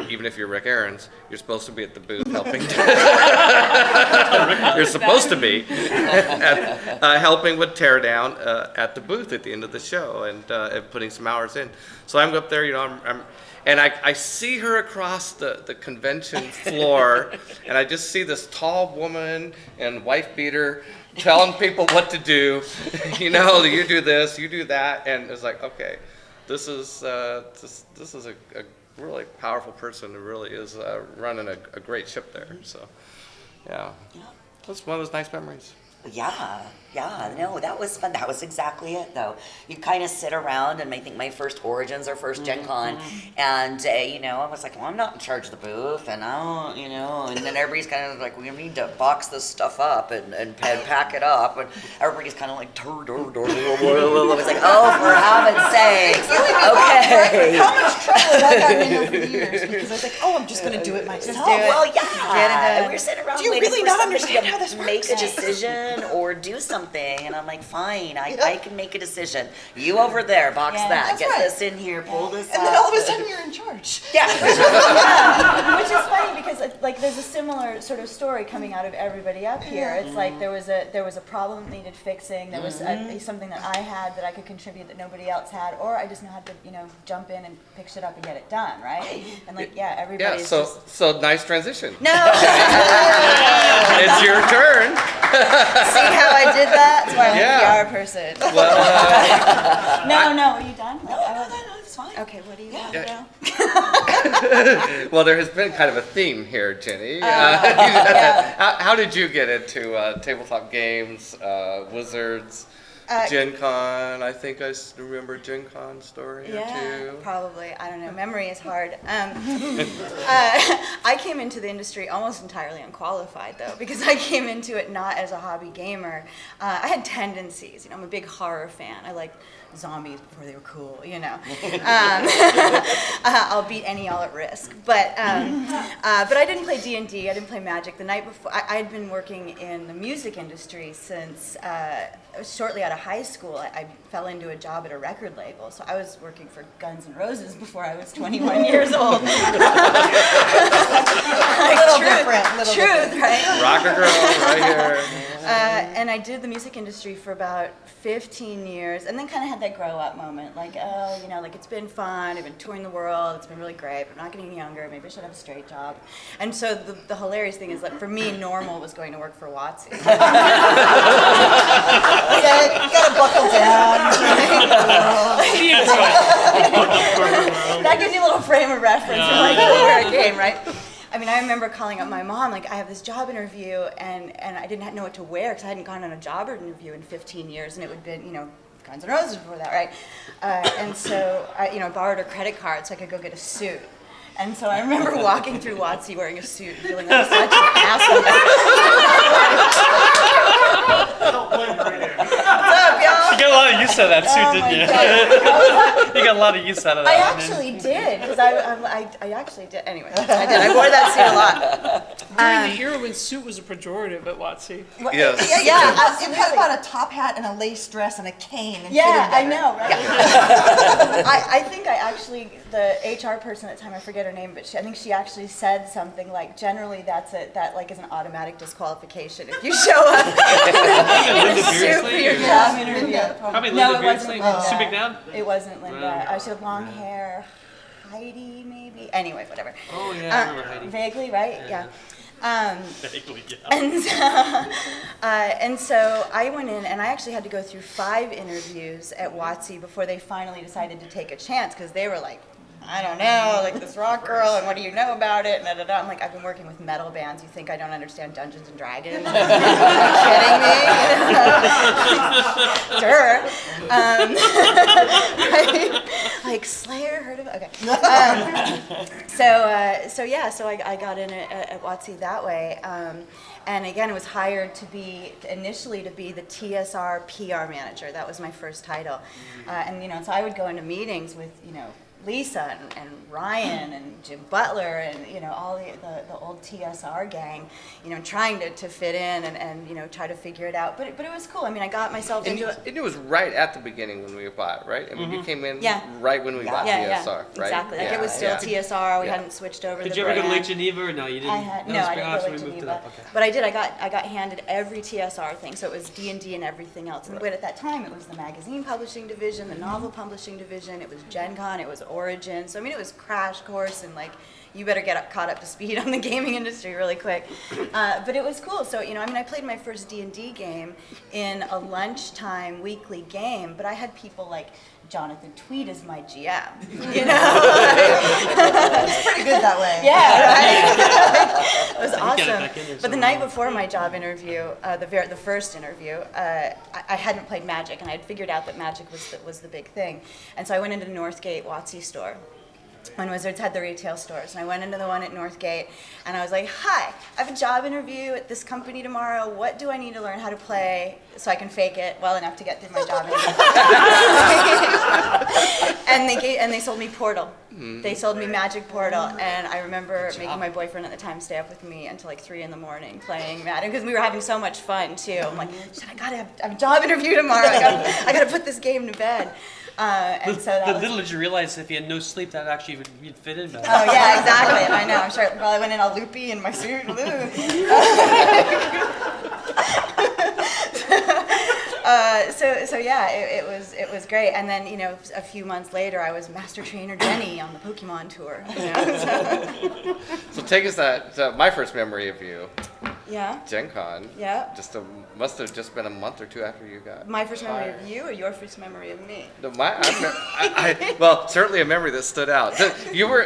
even if you're Rick Aarons, you're supposed to be at the booth helping. You're supposed to be helping with teardown at the booth at the end of the show and putting some hours in. So I'm up there, and I see her across the convention floor, and I just see this tall woman and wife beater telling people what to do. You do this, you do that, and it's like, okay, this is a really powerful person who really is running a great ship there. So, yeah, that's one of those nice memories.
Yeah, no, that was fun. That was exactly it, though. You kind of sit around, and I think my first Origins or first Gen Con, and, I was like, well, I'm not in charge of the booth, and I don't, and then everybody's kind of like, we need to box this stuff up and pack it up, and everybody's kind of like, I was like, oh, for heaven's sakes, okay.
How much trouble have I gotten in over the years? Because I was like, I'm just going to do it myself.
Well, yeah, we were sitting around
Do you
waiting
really
for
not
somebody
understand
to
how this
make
works?
a decision or do something, and I'm like, fine, I can make a decision. You over there, box that,
that's
get
right.
this in here, pull this
And
out.
then all of a sudden you're in charge.
Which is funny because there's a similar sort of story coming out of everybody up here. It's like there was a problem that needed fixing. There was something that I had that I could contribute that nobody else had, or I just know how to jump in and pick shit up and get it done, right? And everybody's
So nice transition.
No.
It's your turn.
See how I did that? That's why I'm
Yeah.
a PR person.
Well,
No, are you done?
No, it's fine.
Okay, what do you want
Yeah.
now?
well, there has been kind of a theme here, Jenny. How did you get into tabletop games, Wizards, Gen Con? I think I remember Gen Con story or two.
Probably. I don't know. Memory is hard. I came into the industry almost entirely unqualified, though, because I came into it not as a hobby gamer. I had tendencies. I'm a big horror fan. I like zombies before they were cool, I'll beat any y'all at Risk. But I didn't play D&D. I didn't play Magic. The night before, I had been working in the music industry since shortly out of high school. I fell into a job at a record label, so I was working for Guns N' Roses before I was 21 years old. Truth, right?
Rocker girl, right here.
And I did the music industry for about 15 years, and then kind of had that grow up moment, like, it's been fun, I've been touring the world, it's been really great, but I'm not getting younger, maybe I should have a straight job. And so the hilarious thing is that for me, normal was going to work for WotC. You gotta buckle down. That gives you a little frame of reference for where I came, right? I mean, I remember calling up my mom, like, I have this job interview, and I didn't know what to wear because I hadn't gone on a job interview in 15 years, and it would have been, Guns N' Roses before that, right? And so I, borrowed her credit card so I could go get a suit. And so I remember walking through WotC wearing a suit and feeling like such an asshole. What's up, y'all?
You got a lot of use out of that suit, didn't you? You got a lot of use out of that.
I actually did, because I actually did. Anyway, I did. I wore that suit a lot.
During the era when suit was a pejorative at WotC.
Yes.
Yeah, you had about a top hat and a lace dress and a cane. And
Yeah,
fitted
I
better.
know, right? I think I actually, the HR person at the time, I forget her name, but I think she actually said something like, generally that is an automatic disqualification if you show up in a suit for your job interview.
Probably
No,
Linda
it wasn't
Beardsley.
Linda.
Sue McNabb?
It wasn't Linda.
Wow.
She had long hair. Heidi, maybe? Anyway, whatever.
Oh, yeah, I remember Heidi.
Vaguely, right? Yeah.
Vaguely, yeah.
And so I went in, and I actually had to go through 5 interviews at WotC before they finally decided to take a chance, because they were like, I don't know, like this rock girl, and what do you know about it? And da, da, da. I'm like, I've been working with metal bands. You think I don't understand Dungeons and Dragons? Are you kidding me? Sure. Like Slayer, heard of it? Okay. So I got in at WotC that way. And again, I was hired initially to be the TSR PR manager. That was my first title. And so I would go into meetings with, Lisa and Ryan and Jim Butler and all the old TSR gang, trying to fit in and try to figure it out. But it was cool. I mean, I got myself
And
into it.
it was right at the beginning when we bought, right? I mean, you came in
Yeah.
right when we bought TSR, right?
Exactly. Like it was still TSR. We hadn't switched over.
Did
the
you ever go to
brand.
Lake Geneva or no? You didn't?
I had
That
no,
was
I
pretty
didn't go
awesome.
to
We moved it
Geneva,
up. Okay.
but I did. I got handed every TSR thing, so it was D&D and everything else. But at that time, it was the magazine publishing division, the novel publishing division. It was Gen Con. It was Origin. So I mean, it was crash course and like. You better get caught up to speed on the gaming industry really quick. But it was cool. So, I played my first D&D game in a lunchtime weekly game, but I had people like Jonathan Tweed as my GM,
It's pretty good that way.
Yeah, right? It was
Get it
awesome.
back in there
But the
somehow.
night before my job interview, the first interview, I hadn't played Magic, and I had figured out that Magic was the big thing. And so I went into the Northgate WotC store, when Wizards had the retail stores. And I went into the one at Northgate, and I was like, hi, I have a job interview at this company tomorrow. What do I need to learn how to play so I can fake it well enough to get through my job interview? And they sold me Portal. They sold me Magic Portal, and I remember making my boyfriend at the time stay up with me until like 3 in the morning playing Magic, because we were having so much fun too. I'm like, shit, I have a job interview tomorrow. I gotta put this game to bed. And so that was,
Little did you realize if you had no sleep, that actually you'd fit in better.
oh yeah, exactly. I know. I'm sure I probably went in all loopy in my suit. So yeah, it was great. And then a few months later, I was Master Trainer Jenny on the Pokemon tour.
So take us to my first memory of you,
Yeah.
Gen Con.
Yeah.
Must have just been a month or two after you got
My first memory
hired.
of you, or your first memory of me?
No, well, certainly a memory that stood out. You were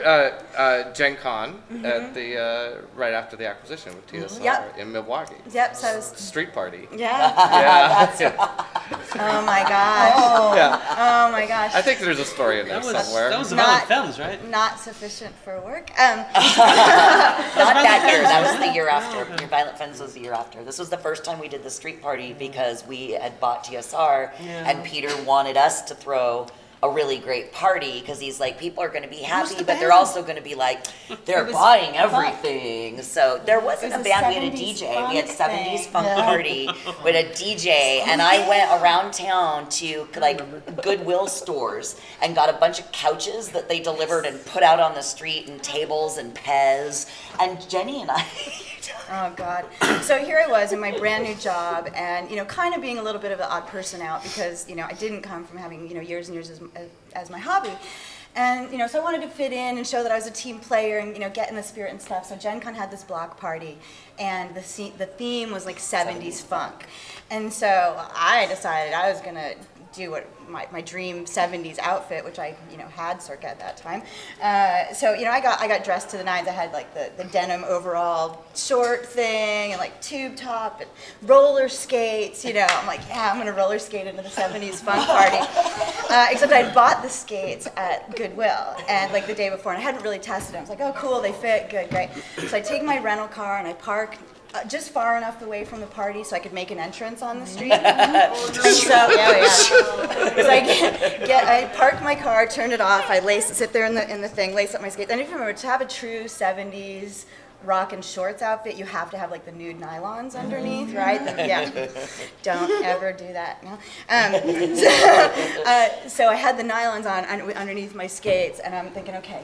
Gen Con at the right after the acquisition with TSR
Yep.
in Milwaukee.
Yep. So I was.
Street party.
Yeah.
Yeah.
Oh my gosh.
Yeah.
Oh my gosh.
I think there's a story in there somewhere.
That was the
Not-
Violent Femmes, right?
Not sufficient for work.
Not that year. That was the year after. Your Violent Femmes was the year after. This was the first time we did the street party because we had bought TSR, and Peter wanted us to throw a really great party because he's like, people are going to be happy, but they're also going to be like, they're buying everything. So there wasn't
It
a
was a
band. We had a
70s
DJ. We had
funk
70s
thing.
funk party with a DJ, and I went around town to like Goodwill stores and got a bunch of couches that they delivered and put out on the street, and tables and Pez. And Jenny and I.
Oh God. So here I was in my brand new job, and kind of being a little bit of an odd person out because I didn't come from having years and years as my hobby. And so I wanted to fit in and show that I was a team player and get in the spirit and stuff. So Gen Con had this block party, and the theme was like 70s funk. And so I decided I was gonna do what my dream 70s outfit, which I had circa at that time. So I got dressed to the nines. I had like the denim overall short thing and like tube top and roller skates. I'm like, yeah, I'm gonna roller skate into the 70s fun party. Except I bought the skates at Goodwill and like the day before, and I hadn't really tested them. I was like, oh cool, they fit, good, great. So I take my rental car and I park just far enough away from the party so I could make an entrance on the street. And so I parked my car, turned it off, I sit there in the thing, lace up my skates. And if you remember, to have a true 70s rock and shorts outfit, you have to have like the nude nylons underneath, right? Don't ever do that. No? So I had the nylons on underneath my skates, and I'm thinking, okay,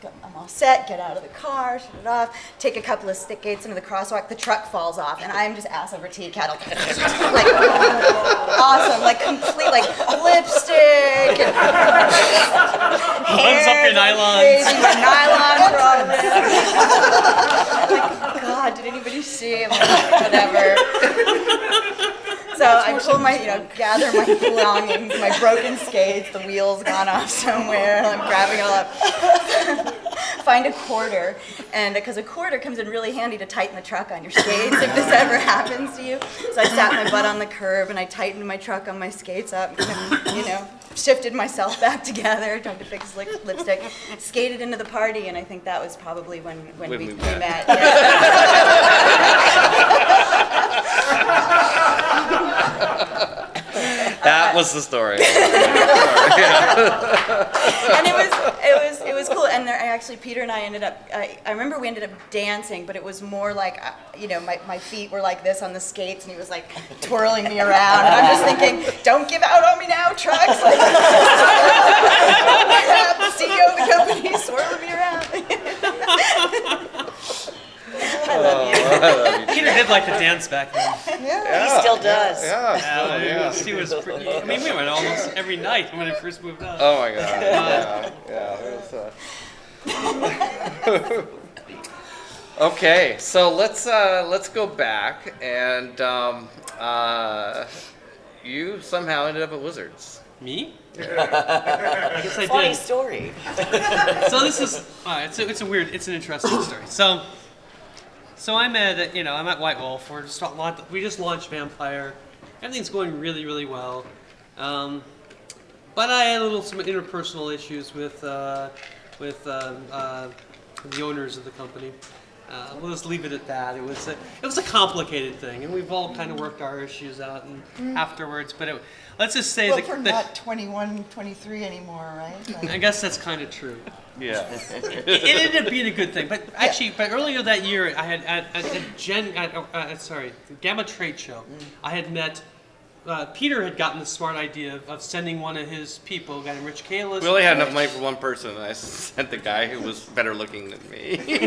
I'm all set, get out of the car, shut it off, take a couple of stick gates into the crosswalk, the truck falls off, and I'm just ass over tea kettle. Like, awesome, like complete, like lipstick, and
Buttons up your nylons.
crazy, my nylons were all ripped. Like, God, did anybody see? I'm like, whatever. So I pull gather my belongings, my broken skates, the wheels gone off somewhere, and I'm grabbing it all up. Find a quarter, and because a quarter comes in really handy to tighten the truck on your skates if this ever happens to you. So I sat my butt on the curb and I tightened my truck on my skates up, shifted myself back together, tried to fix lipstick, skated into the party, and I think that was probably when we met.
That was the story.
And it was cool. And Peter and I ended up. I remember we ended up dancing, but it was more like my feet were like this on the skates, and he was like twirling me around. And I'm just thinking, don't give out on me now, trucks. Like, the CEO of the company swirling me around. I love you.
Peter did like to dance back then.
He still does.
He was pretty, we went almost every night when I first moved out.
Oh my God. It was, Okay, so let's go back, and you somehow ended up at Wizards.
Me? I guess I
Funny
did.
story.
So this is it's an interesting story. So I'm at White Wolf. We just launched Vampire. Everything's going really, really well. But I had some interpersonal issues with the owners of the company. We'll just leave it at that. It was a complicated thing, and we've all kind of worked our issues out afterwards. But let's just say
we're not 21, 23 anymore, right? Like,
I guess that's kind of true.
Yeah.
It ended up being a good thing, but actually, but earlier that year, I had at Gamma Trade Show, I had met. Peter had gotten the smart idea of sending one of his people, a guy named Rich Kalis.
We only had enough money for one person, and I sent the guy who was better looking than me.
who's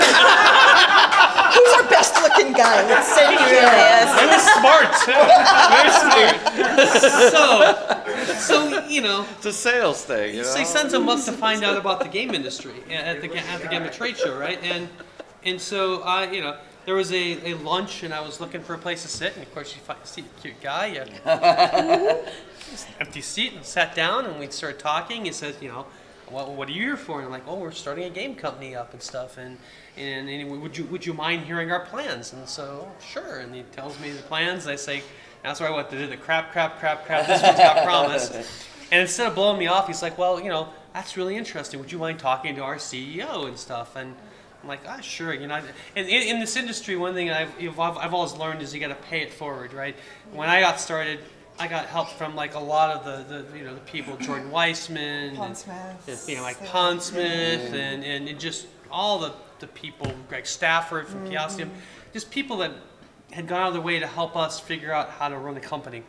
our best looking guy? Let's say
He really is.
It was smart too. Very smart. So
It's a sales thing,
So he sends him up to find out about the game industry at the Gamma Trade Show, right? And so there was a lunch, and I was looking for a place to sit, and of course you see a cute guy, empty seat, and sat down, and we started talking. He says, what are you here for? And I'm like, oh, we're starting a game company up and stuff, and would you mind hearing our plans? And so, sure. And he tells me the plans, and I say, that's where I went to do the crap. This one's got promise. And instead of blowing me off, he's like, well, that's really interesting. Would you mind talking to our CEO and stuff? And I'm like, sure. And in this industry, one thing I've always learned is you got to pay it forward, right? When I got started, I got help from like a lot of the people, Jordan Weissman, Pon Smith, and just all the people, Greg Stafford from Chaosium, just people that had gone out of their way to help us figure out how to run the company.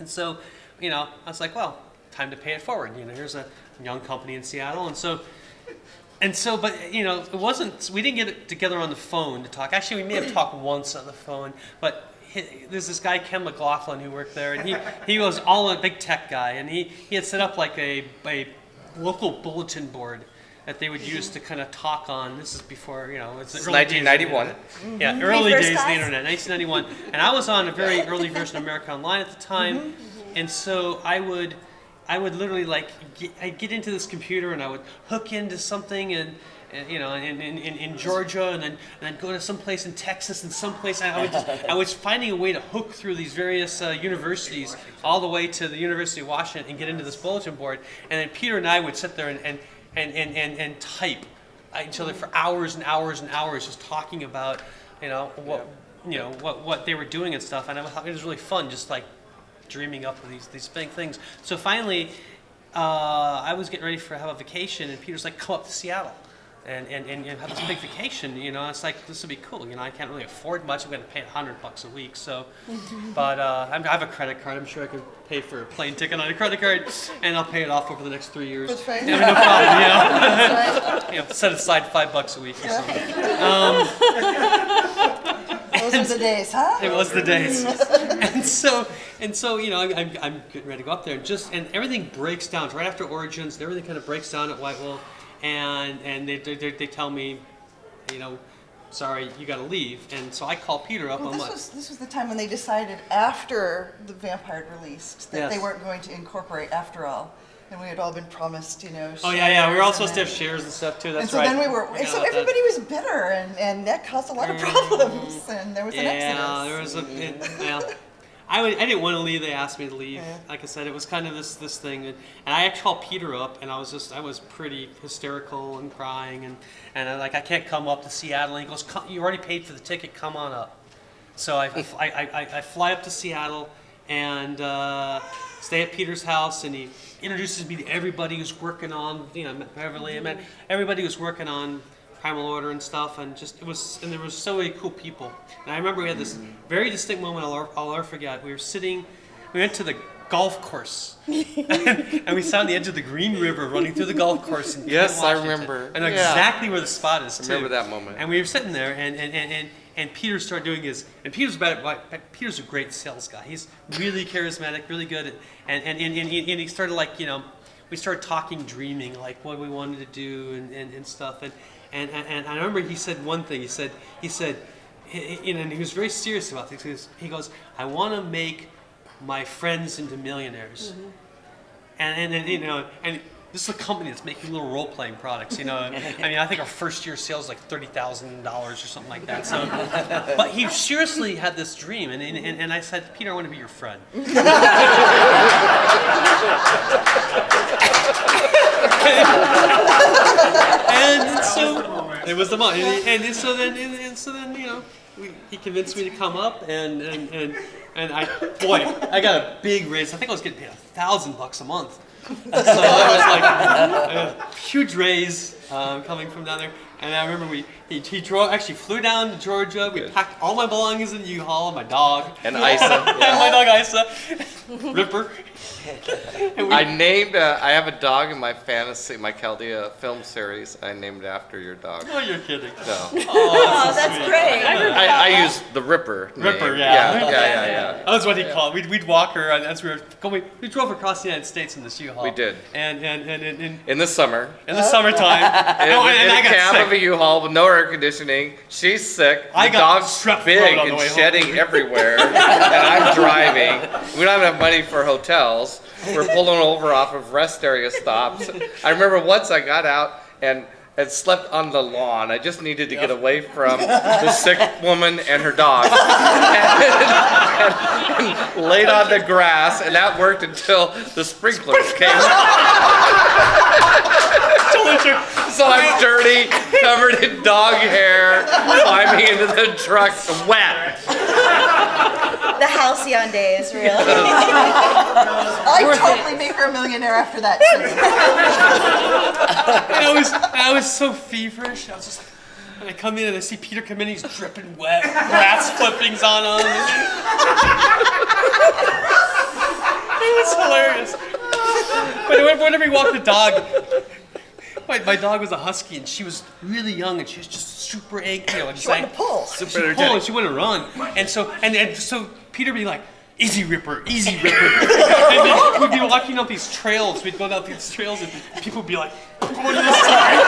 And so, I was like, well, time to pay it forward. Here's a young company in Seattle, but it wasn't. We didn't get together on the phone to talk. Actually, we may have talked once on the phone. But there's this guy Ken McLaughlin who worked there, and he was all a big tech guy, and he had set up like a local bulletin board that they would use to kind of talk on. This is before, it's
This is
the early days of the
1991.
internet. Yeah, early
First
days of
class?
the internet, 1991. And I was on a very early version of America Online at the time, and so I would literally I'd get into this computer and I would hook into something and in Georgia and then go to some place in Texas and someplace I was finding a way to hook through these various universities all the way to the University of Washington and get into this bulletin board, and then Peter and I would sit there and type each other for hours and hours and hours, just talking about what they were doing and stuff, and I thought it was really fun, just like dreaming up of these big things. So finally, I was getting ready to have a vacation, and Peter's like, "Come up to Seattle and have this big vacation." It's like, this would be cool. I can't really afford much. I'm going to pay $100 a week. So, but I have a credit card. I'm sure I can pay for a plane ticket on a credit card, and I'll pay it off over the next 3 years.
That's right.
Yeah, no problem. Set aside $5 a week or something.
Those are the days, huh?
It was the days. and so I'm getting ready to go up there, and everything breaks down. It's right after Origins, and everything kind of breaks down at Whitewell, and they tell me, sorry, you got to leave. And so I call Peter up.
Well, this was the time when they decided, after the Vampire released, that they
Yes.
weren't going to incorporate after all. And we had all been promised,
Oh yeah, we were all
shares
supposed to
and
have shares and stuff too. That's
and so
right.
then we were,
Forgot
so
about that.
everybody was bitter, and that caused a lot of problems, and there was an exodus.
Yeah, there was I didn't want to leave. They asked me to leave.
Yeah.
Like I said, it was kind of this thing, and I actually called Peter up, and I was pretty hysterical and crying, and I can't come up to Seattle. And he goes, "You already paid for the ticket. Come on up." So I fly up to Seattle and stay at Peter's house, and he introduces me to everybody who's working on, I met Beverly, I met everybody who's working on Primal Order and stuff, and there was so many cool people. And I remember we had this very distinct moment I'll never forget. We went to the golf course, and we sat on the edge of the Green River running through the golf course in
Yes, I
Washington.
remember.
I know
Yeah.
exactly where the spot is, too.
Remember that moment.
And we were sitting there, and Peter started doing and Peter's a great sales guy. He's really charismatic, really good, and he started we started talking, dreaming, like what we wanted to do and stuff, and I remember he said one thing. He said, and he was very serious about things. He goes, "I want to make my friends into millionaires," and this is a company that's making little role-playing products, I think our first year sales like $30,000 or something like that. So, but he seriously had this dream, and I said, "Peter, I want to be your friend." and so it was the money, and so then he convinced me to come up, and I got a big raise. I think I was getting paid $1,000 a month. So that was like a huge raise coming from down there. And I remember he flew down to Georgia. We packed all my belongings in the U-Haul, my dog.
And Isa.
And my dog Isa. Ripper. And
I have a dog in my Chaldea film series. I named it after your dog.
Oh, you're kidding.
No.
Oh, that's great.
I used the Ripper name.
Ripper, yeah.
Yeah.
That's what he called. We'd walk her as we were going. We drove across the United States in this U-Haul.
We did.
And
In the summer.
in the summertime.
In
and I
a
got
cab
sick.
of a U-Haul with no air conditioning. She's sick.
I
The
got
dog's
strep
big
throat on the
and
way home.
shedding everywhere. And I'm driving. We don't have enough money for hotels. We're pulling over off of rest area stops. I remember once I got out and slept on the lawn. I just needed to get away from the sick woman and her dog. and laid on the grass, and that worked until the sprinklers came. So I'm dirty, covered in dog hair, climbing into the truck, wet.
The halcyon days, really.
I'd totally make her a millionaire after that, too.
And I was so feverish. I was just like, and I come in and I see Peter come in, he's dripping wet, grass clippings on him. It was hilarious. But whenever we walked the dog, my dog was a husky, and she was really young, and she was just super angry.
She wanted to pull.
Super
She pulled,
energetic.
and she wanted to run. And so Peter would be like, easy ripper, easy ripper. And then we'd be walking up these trails. We'd go down these trails, and people would be like, going to the side.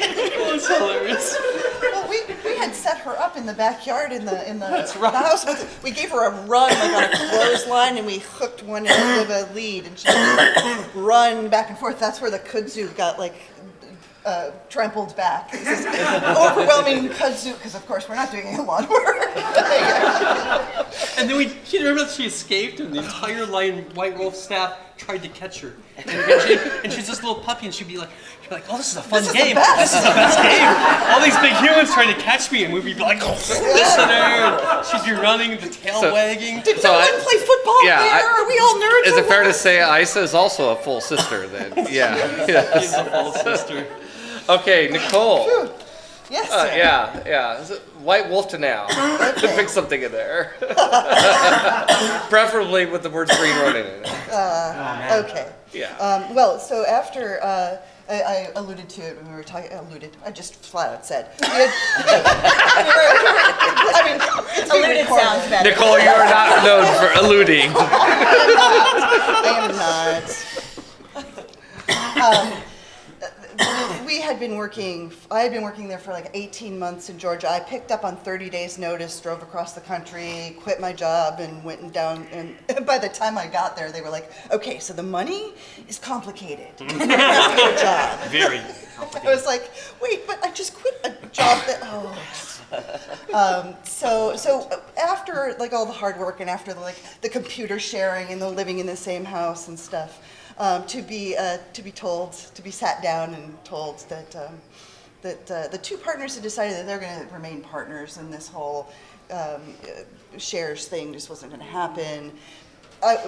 It was hilarious.
Well, we had set her up in the backyard in the
That's right.
the house. We gave her a run like on a clothesline, and we hooked one end of a lead, and she would run back and forth. That's where the kudzu got like trampled back. This is overwhelming kudzu, because of course we're not doing any lawn work.
And then she remember that she escaped, and the entire White Wolf staff tried to catch her. And she's this little puppy, and she'd be like, oh, this is a fun game. This is the best game. All these big humans trying to catch me, and we'd be like, oh, listen there. And she'd be running, the tail wagging.
Did someone play football there? Are we all nerds?
Is it fair to say Isa is also a full sister then? Yeah.
She's a full sister.
Okay, Nicole.
Yes, sir.
Yeah. Is it White Wolf to now? Pick something in there. Preferably with the word green running in it.
Okay.
Yeah.
Well, so after I alluded to it when we were talking. I just flat out said. I mean, it's being
Alluded
recorded.
sounds better.
Nicole, you are not known for alluding.
I am not. We had been working. I had been working there for like 18 months in Georgia. I picked up on 30 days' notice, drove across the country, quit my job, and went down. And by the time I got there, they were like, "Okay, so the money is complicated. You have to get a job."
Very
I
complicated.
was like, "Wait, but I just quit a job that." So after like all the hard work and after the computer sharing and the living in the same house and stuff. To be sat down and told that the two partners had decided that they're going to remain partners, and this whole shares thing just wasn't going to happen.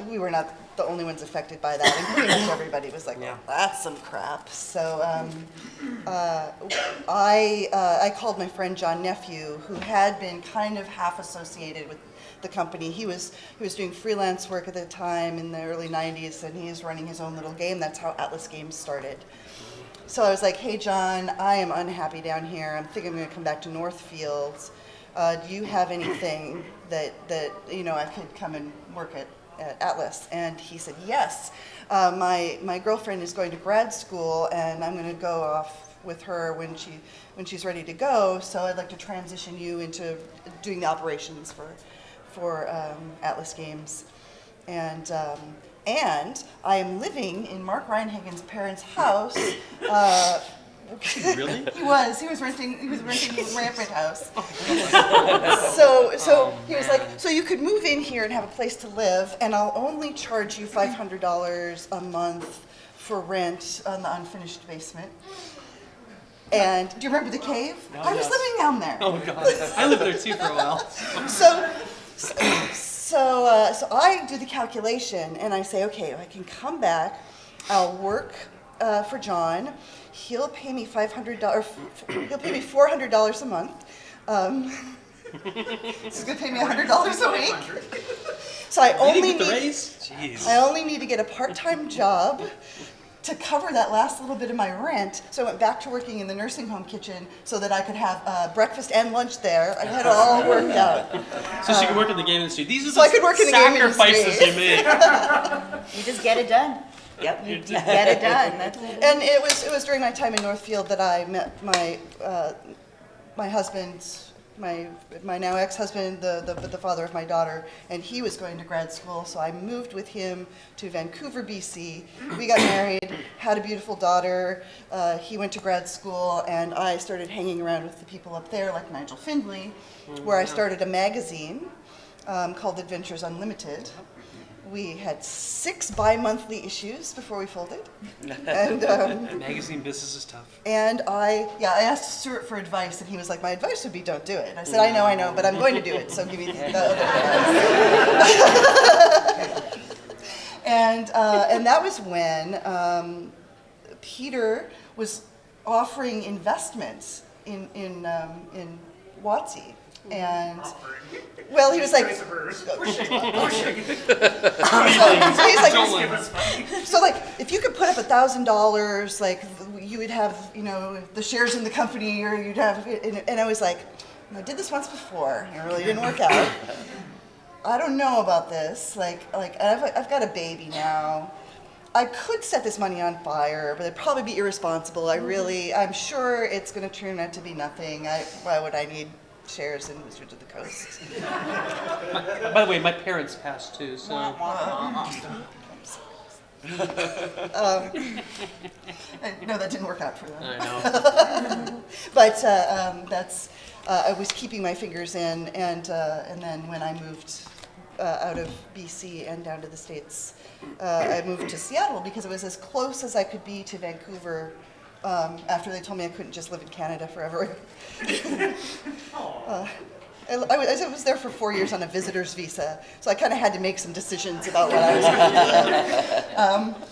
We were not the only ones affected by that, and pretty much everybody was like, "Well, that's some crap." So I called my friend John Nephew, who had been kind of half associated with the company. He was doing freelance work at the time in the early 90s, and he was running his own little game. That's how Atlas Games started. So I was like, "Hey John, I am unhappy down here. I'm thinking I'm going to come back to Northfields. Do you have anything that I could come and work at Atlas?" And he said, "Yes. My girlfriend is going to grad school, and I'm going to go off with her when she's ready to go. So I'd like to transition you into doing the operations for Atlas Games, and I am living in Mark Reinhagen's parents' house."
Really?
He was renting a rampant house. So he was like, "So you could move in here and have a place to live, and I'll only charge you $500 a month for rent on the unfinished basement." And do you remember the cave? I was living down there.
Oh, God. I lived there, too, for a while.
So I do the calculation, and I say, "Okay, I can come back. I'll work for John. He'll pay me $500. He'll pay me $400 a month. He's gonna pay me $100 a week. So I only need to get a part-time job to cover that last little bit of my rent." So I went back to working in the nursing home kitchen so that I could have breakfast and lunch there. I had it all worked out.
So she could work in the game industry. These are
So I could work in the game
sacrifices
industry.
you made.
You just get it done. Yep, you get it done. That's it.
And it was during my time in Northfield that I met my husband, my now ex-husband, the father of my daughter, and he was going to grad school, so I moved with him to Vancouver, BC. We got married, had a beautiful daughter. He went to grad school, and I started hanging around with the people up there, like Nigel Findlay, where I started a magazine called Adventures Unlimited. We had 6 bi-monthly issues before we folded. And
Magazine business is tough.
and I asked Stuart for advice, and he was like, "My advice would be don't do it." And I said, I know, but I'm going to do it, so give me the other advice. And that was when Peter was offering investments in WotC. And well, he was like,
Choice of hers.
so he's like, so like, if you could put up $1,000, like you would have, the shares in the company, or you'd have, and I was like, I did this once before, and it really didn't work out. I don't know about this. Like I've got a baby now. I could set this money on fire, but it'd probably be irresponsible. I'm sure it's going to turn out to be nothing. Why would I need shares in Wizards of the Coast?
By the way, my parents passed too, so.
No, that didn't work out for them.
I know.
But I was keeping my fingers in, and then when I moved out of BC and down to the States, I moved to Seattle because it was as close as I could be to Vancouver after they told me I couldn't just live in Canada forever. I was there for 4 years on a visitor's visa, so I kind of had to make some decisions about what I was going to do.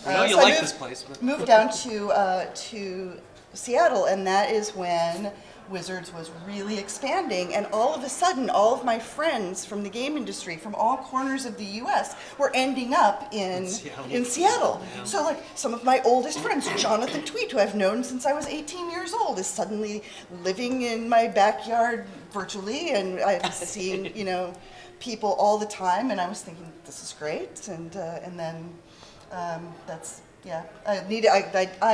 I know you
so
like this place, but
moved down to Seattle, and that is when Wizards was really expanding, and all of a sudden, all of my friends from the game industry, from all corners of the U.S., were ending up in Seattle. Yeah. So, like, some of my oldest friends, Jonathan Tweet, who I've known since I was 18 years old, is suddenly living in my backyard virtually, and I'm seeing, people all the time, and I was thinking, this is great, and then that's. Yeah, I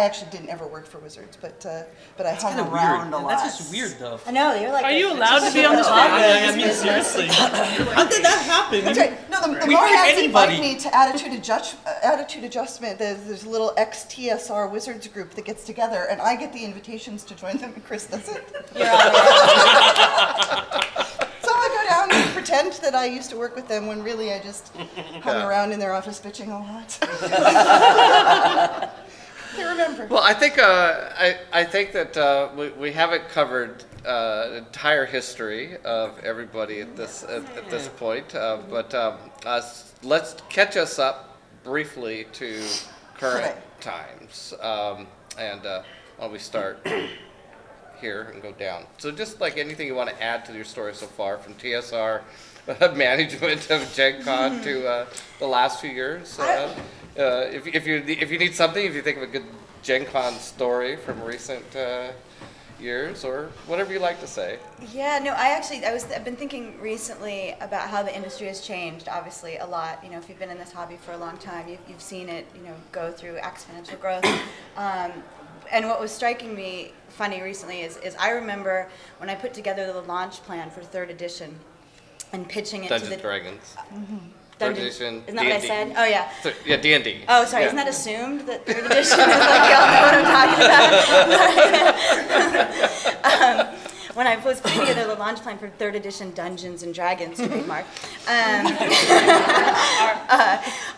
actually didn't ever work for Wizards, but I hung around a lot.
That's just weird, though.
I know, you're like.
Are you allowed to be on the spot?
I mean, seriously. How did that happen?
That's right. No, the Marhats invite me to Attitude Adjustment. There's a little ex-TSR Wizards group that gets together, and I get the invitations to join them, and Chris doesn't.
You're on
So I go down and pretend that I used to work with them when really I just hung around in their office bitching a lot. They remember.
Well, I think that we haven't covered the entire history of everybody at this point, but let's catch us up briefly to current times, and why don't we start here and go down. So just like anything you want to add to your story so far, from TSR management of Gen Con to the last few years. If you need something, if you think of a good Gen Con story from recent years, or whatever you like to say.
Yeah, no, I've been thinking recently about how the industry has changed, obviously, a lot. If you've been in this hobby for a long time, you've seen it, go through exponential growth. And what was striking me funny recently is I remember when I put together the launch plan for 3rd edition and pitching it to the
Dungeons & Dragons.
Dungeons.
Edition,
Isn't that what I said? Oh, yeah.
So, yeah, D&D.
Oh, sorry.
Yeah.
Isn't that assumed that 3rd edition is like, y'all know what I'm talking about? When I was putting together the launch plan for 3rd edition Dungeons & Dragons, trademark,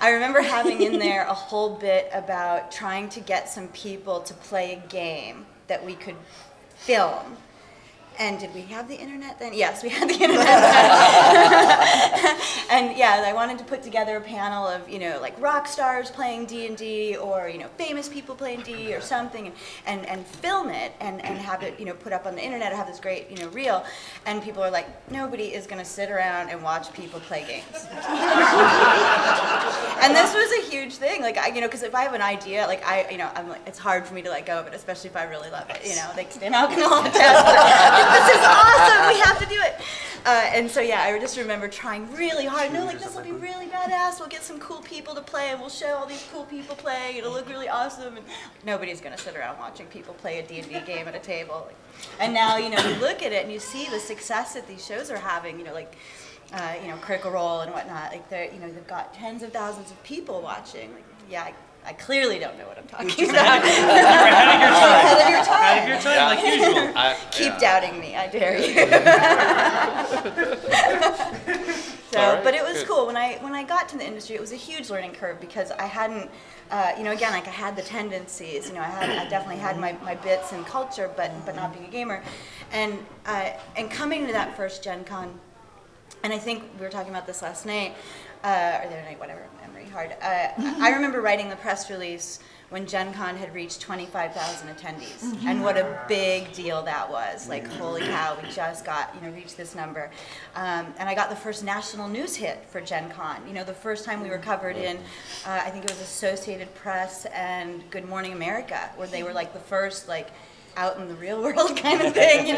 I remember having in there a whole bit about trying to get some people to play a game that we could film. And did we have the internet then? Yes, we had the internet then. And yeah, I wanted to put together a panel of, like rock stars playing D&D, or, famous people playing D or something, and film it and have it, put up on the internet, have this great, reel. And people are like, nobody is going to sit around and watch people play games. And this was a huge thing, like, because if I have an idea, like, I'm like, it's hard for me to let go of it, especially if I really love it, like, they're not going to all test. This is awesome, we have to do it. And so, yeah, I just remember trying really hard. No, like, this will be really badass. We'll get some cool people to play, and we'll show all these cool people playing. It'll look really awesome. And nobody's going to sit around watching people play a D&D game at a table. And now, you look at it, and you see the success that these shows are having, Critical Role and whatnot. Like, they've got tens of thousands of people watching. Like, yeah, I clearly don't know what I'm talking about.
Ahead of your time.
Ahead
Ahead of your time, like usual.
Keep doubting me, I dare you.
Right,
but it was
good.
cool. When I got to the industry, it was a huge learning curve because I hadn't, again, like I had the tendencies. I definitely had my bits in culture, but not being a gamer, and coming to that first Gen Con, and I think we were talking about this last night, or the other night, whatever. Hard. I remember writing the press release when Gen Con had reached 25,000 attendees, and what a big deal that was. Like, holy cow, we just got, reached this number. And I got the first national news hit for Gen Con. The first time we were covered in, I think it was Associated Press and Good Morning America, where they were like the first, like, out in the real world kind of thing,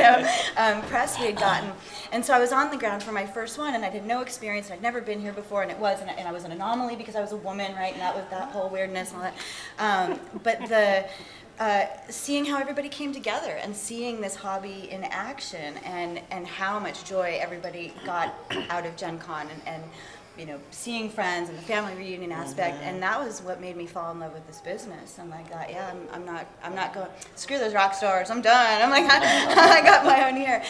press we had gotten. And so I was on the ground for my first one, and I had no experience. I'd never been here before, and I was an anomaly because I was a woman, right? And that was that whole weirdness and all that. But seeing how everybody came together and seeing this hobby in action and how much joy everybody got out of Gen Con and seeing friends and the family reunion aspect, and that was what made me fall in love with this business. I'm like, I'm not going, screw those rock stars, I'm done. I'm like, I got my own here.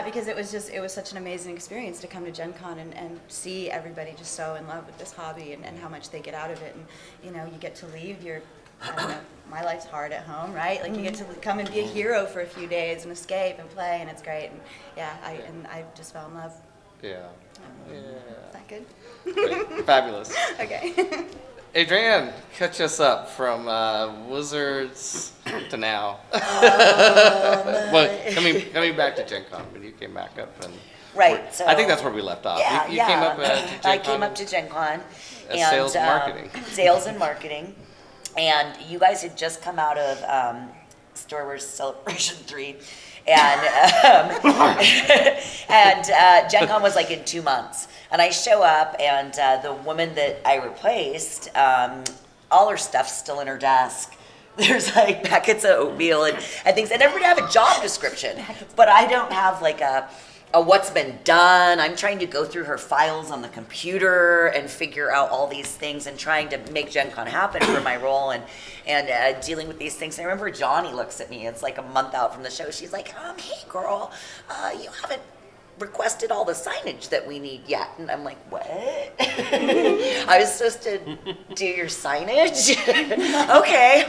Because it was such an amazing experience to come to Gen Con and see everybody just so in love with this hobby and how much they get out of it. And, you get to leave I don't know, my life's hard at home, right? Like you get to come and be a hero for a few days and escape and play, and it's great. And I just fell in love.
Yeah.
Is that good?
Great. Fabulous.
Okay.
Adrian, catch us up from Wizards to now. Well, coming back to Gen Con, when you came back up and
Right. So
I think that's where we left off.
Yeah,
you came up to Gen Con.
I came up to Gen Con.
As sales and marketing.
Sales and marketing. And you guys had just come out of Star Wars Celebration 3. And Gen Con was like in 2 months. And I show up, and the woman that I replaced, all her stuff's still in her desk. There's like packets of oatmeal and things. And everybody have a job description. But I don't have like a what's been done. I'm trying to go through her files on the computer and figure out all these things and trying to make Gen Con happen for my role and dealing with these things. And I remember Johnny looks at me, it's like a month out from the show. She's like, hey girl, you haven't requested all the signage that we need yet. And I'm like, what? I was supposed to do your signage? Okay.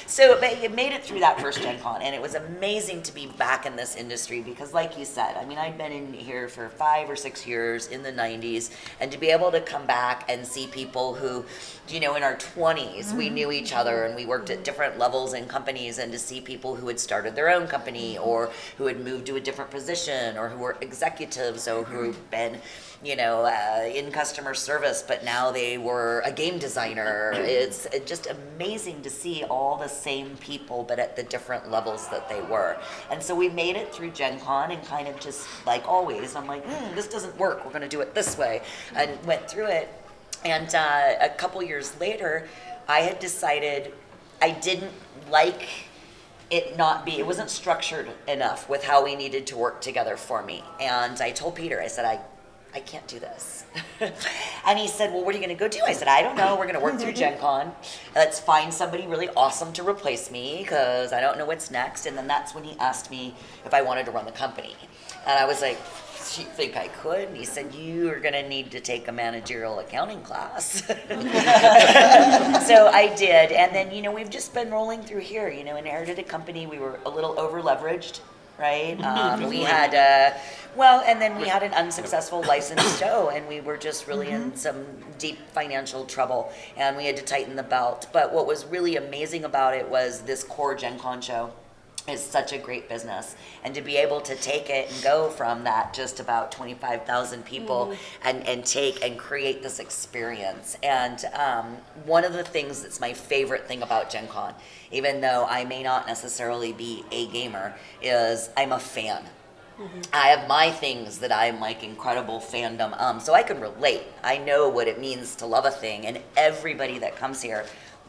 So it made it through that first Gen Con, and it was amazing to be back in this industry because like you said, I mean, I'd been in here for 5 or 6 years in the 90s, and to be able to come back and see people who, in our 20s, we knew each other and we worked at different levels in companies, and to see people who had started their own company or who had moved to a different position or who were executives or who've been, in customer service, but now they were a game designer. It's just amazing to see all the same people, but at the different levels that they were. And so we made it through Gen Con and kind of just like always, I'm like, this doesn't work. We're going to do it this way, and went through it. And a couple years later, I had decided I didn't like it it wasn't structured enough with how we needed to work together for me. And I told Peter, I said, I can't do this. And he said, well, what are you going to go do? I said, I don't know. We're going to work through Gen Con. Let's find somebody really awesome to replace me because I don't know what's next. And then that's when he asked me if I wanted to run the company. And I was like, do you think I could? And he said, you are going to need to take a managerial accounting class. So I did. And then, we've just been rolling through here, inherited a company. We were a little over leveraged, right? We had, and then we had an unsuccessful licensed show, and we were just really in some deep financial trouble, and we had to tighten the belt. But what was really amazing about it was this core Gen Con show is such a great business, and to be able to take it and go from that just about 25,000 people and take and create this experience. And one of the things that's my favorite thing about Gen Con, even though I may not necessarily be a gamer, is I'm a fan. I have my things that I'm like incredible fandom, so I can relate. I know what it means to love a thing, and everybody that comes here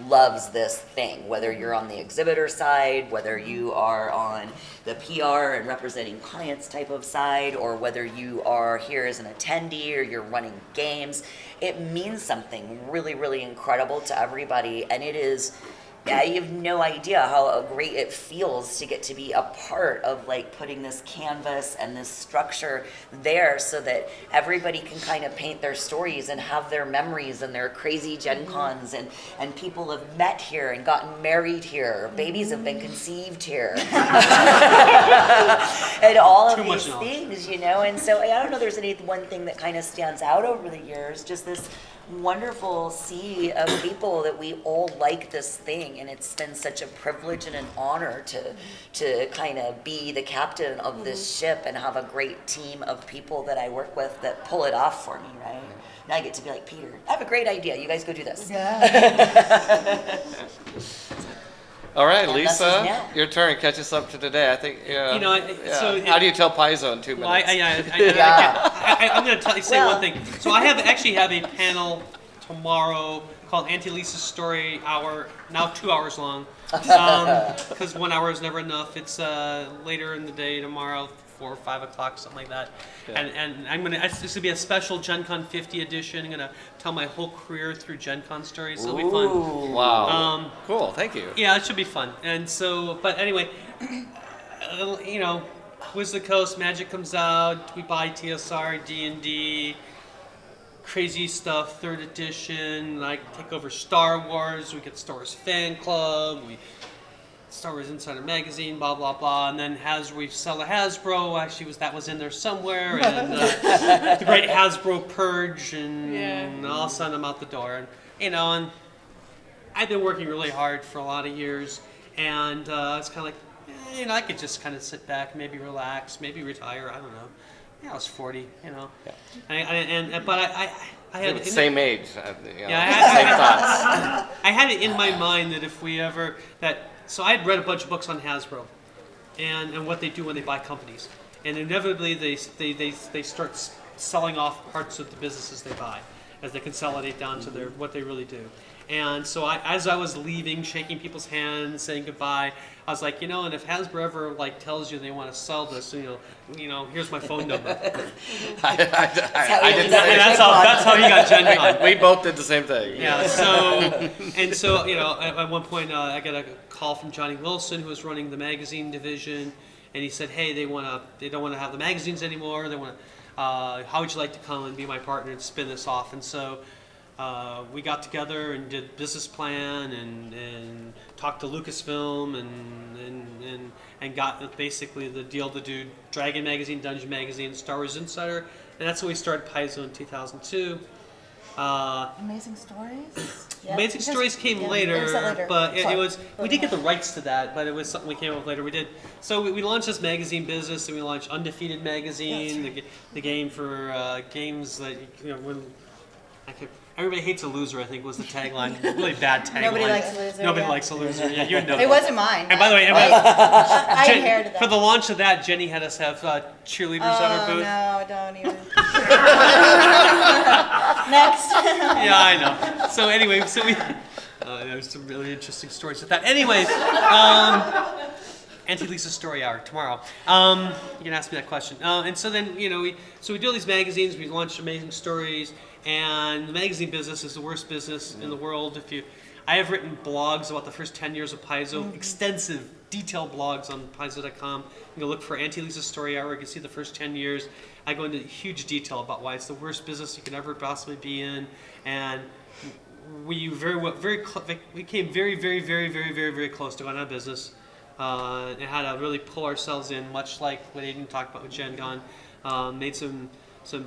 loves this thing, whether you're on the exhibitor side, whether you are on the PR and representing clients type of side, or whether you are here as an attendee or you're running games. It means something really, really incredible to everybody, and it is, you have no idea how great it feels to get to be a part of like putting this canvas and this structure there so that everybody can kind of paint their stories and have their memories and their crazy Gen Cons, and people have met here and gotten married here. Babies have been conceived here. And all of these things, and so I don't know there's any one thing that kind of stands out over the years, just this wonderful sea of people that we all like this thing, and it's been such a privilege and an honor to kind of be the captain of this ship and have a great team of people that I work with that pull it off for me, right? Now I get to be like, Peter, I have a great idea, you guys go do this.
All right,
And thus is
Lisa,
now.
your turn. Catch us up to today. I think.
You know, so
how do you tell Paizo in 2 minutes?
Well, I'm going to say
Well-
one thing. So I actually have a panel tomorrow called Auntie Lisa's Story Hour, now 2 hours long, because 1 hour is never enough. It's later in the day tomorrow, 4 or 5 o'clock, something like that.
Yeah.
And I'm gonna. This will be a special Gen Con 50 edition. I'm gonna tell my whole career through Gen Con stories. So it'll be fun.
Wow. Cool. Thank you.
Yeah, it should be fun. And so, but anyway, you know, Wizard of the Coast, Magic comes out, we buy TSR, D&D, crazy stuff, 3rd edition, I take over Star Wars, we get Star Wars Fan Club, Star Wars Insider Magazine, blah, blah, blah, and then we sell to Hasbro, actually that was in there somewhere, and the great Hasbro purge, and I'll send them out the door. And, you know, and I've been working really hard for a lot of years, and it's kind of like, you know, I could just kind of sit back, maybe relax, maybe retire, I don't know. Yeah, I was 40, you know. Yeah. But I had
Same age.
Yeah,
Same thoughts.
I had it in my mind that if we ever so I had read a bunch of books on Hasbro, and what they do when they buy companies, and inevitably they start selling off parts of the businesses they buy as they consolidate down to what they really do. And so as I was leaving, shaking people's hands, saying goodbye, I was like, you know, and if Hasbro ever tells you they want to sell this, you know, here's my phone number.
I did
That's how he got Gen Con.
We both did the same thing.
Yeah. So you know, at one point I got a call from Johnny Wilson, who was running the magazine division, and he said, hey, they don't want to have the magazines anymore. They want to. How would you like to come and be my partner and spin this off? And so. We got together and did business plan and talked to Lucasfilm and got basically the deal to do Dragon Magazine, Dungeon Magazine, Star Wars Insider, and that's when we started Paizo in 2002.
Amazing Stories?
Amazing Stories came
yeah,
later,
or was that later?
but it
Sorry.
was we did get the rights to that, but it was something we came up with later. We did so we launched this magazine business, and we launched Undefeated Magazine, the game for games that everybody hates a loser, I think, was the tagline. Really bad tagline.
Nobody likes a loser.
Nobody
yeah.
likes a loser. Yeah, you know.
It wasn't mine.
And by the way,
I inherited that.
for the launch of that, Jenny had us have cheerleaders at her booth.
No, don't even. Next.
Yeah, I know. So anyway, there's some really interesting stories with that. Anyway, Auntie Lisa's Story Hour tomorrow. You can ask me that question. And so then, you know, we do all these magazines. We launch Amazing Stories, and the magazine business is the worst business in the world. I have written blogs about the first 10 years of Paizo, extensive, detailed blogs on Paizo.com. You can look for Auntie Lisa's Story Hour. You can see the first 10 years. I go into huge detail about why it's the worst business you can ever possibly be in, and we came very, very, very, very, very, very close to going out of business. And had to really pull ourselves in, much like what Adrian talked about with Gen Con. Made some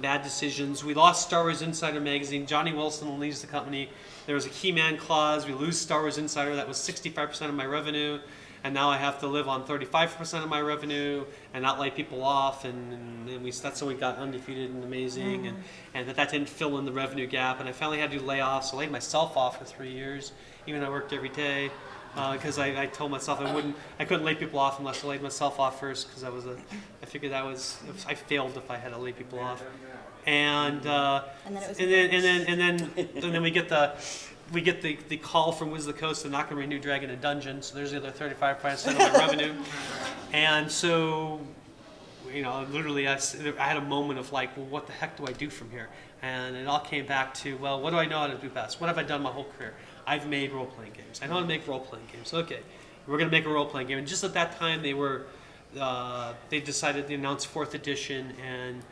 bad decisions. We lost Star Wars Insider magazine. Johnny Wilson leaves the company. There was a key man clause. We lose Star Wars Insider. That was 65% of my revenue. And now I have to live on 35% of my revenue and not lay people off. And that's when we got Undefeated and Amazing. And that didn't fill in the revenue gap. And I finally had to do layoffs. So I laid myself off for 3 years, even though I worked every day. Because I told myself I couldn't lay people off unless I laid myself off first, because I figured I failed if I had to lay people off, and then we get the call from Wizard of the Coast they're not going to renew Dragon and Dungeon, so there's the other 35% of my revenue, and so you know literally I had a moment of like, well, what the heck do I do from here? And it all came back to, well, what do I know how to do best? What have I done my whole career? I've made role-playing games. I know how to make role-playing games. Okay, we're going to make a role-playing game. And just at that time, they decided to announce 4th edition, and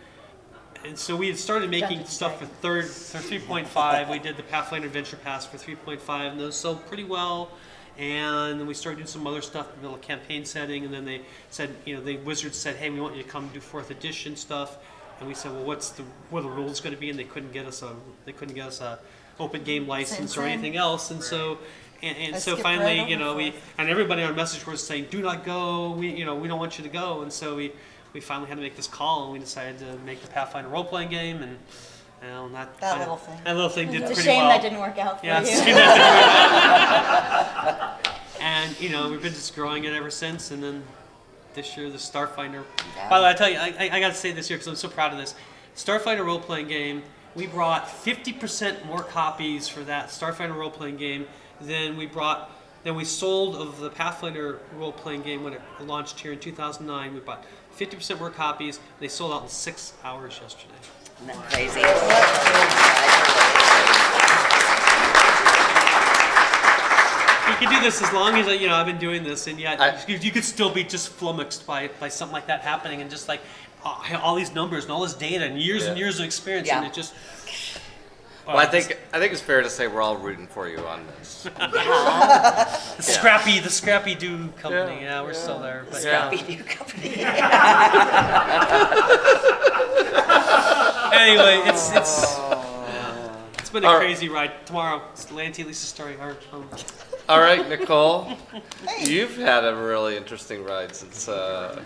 so we had started making stuff for 3.5. We did the Pathfinder Adventure Pass for 3.5, and those sold pretty well. And then we started doing some other stuff in the middle of campaign setting, and then they said, you know, the Wizards said, hey, we want you to come do 4th edition stuff. And we said, well, what are the rules going to be? And they couldn't get us a open game license or anything else. And so so finally, you know, and everybody on our message board was saying, do not go. We don't want you to go. And so we finally had to make this call, and we decided to make the Pathfinder role playing game. And that little thing did
It's a
pretty
shame
well.
that didn't work out for
Yeah,
you.
it's a shame that And we've been just growing it ever since. And then this year, the Starfinder. By the way, I tell you, I got to say this year because I'm so proud of this. Starfinder role-playing game. We brought 50% more copies for that Starfinder role-playing game than we sold of the Pathfinder role-playing game when it launched here in 2009. We bought 50% more copies. They sold out in 6 hours yesterday.
Isn't that crazy?
You can do this as long as I've been doing this, and yet you could still be just flummoxed by something like that happening, and just like all these numbers and all this data and years of experience,
Yeah.
and it just.
Well, I think it's fair to say we're all rooting for you on this.
The Scrappy Doo company. Yeah, we're still there. But
Scrappy New Company.
Anyway, it's been a crazy ride. Tomorrow, it's the Lanty Lisa's story.
All right, Nicole, you've had a really interesting ride since where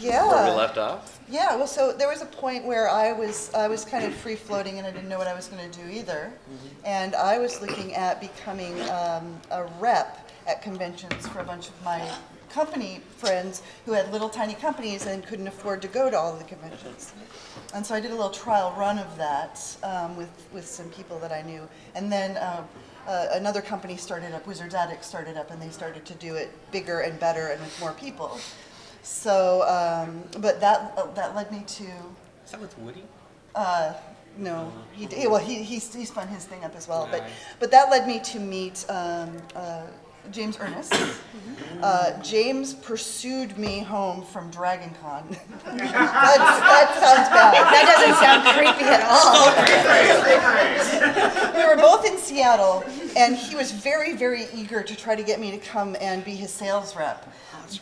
we left off.
Yeah, well, so there was a point where I was kind of free floating and I didn't know what I was going to do either, and I was looking at becoming a rep at conventions for a bunch of my company friends who had little tiny companies and couldn't afford to go to all of the conventions, and so I did a little trial run of that with some people that I knew, and then. Another company started up, Wizards Attic started up, and they started to do it bigger and better and with more people. So, but that led me to.
Is that with Woody?
No, he spun his thing up as well. But that led me to meet James Ernest. James pursued me home from Dragon Con. that sounds bad.
That doesn't sound creepy at all.
We were both in Seattle, and he was very, very eager to try to get me to come and be his sales rep.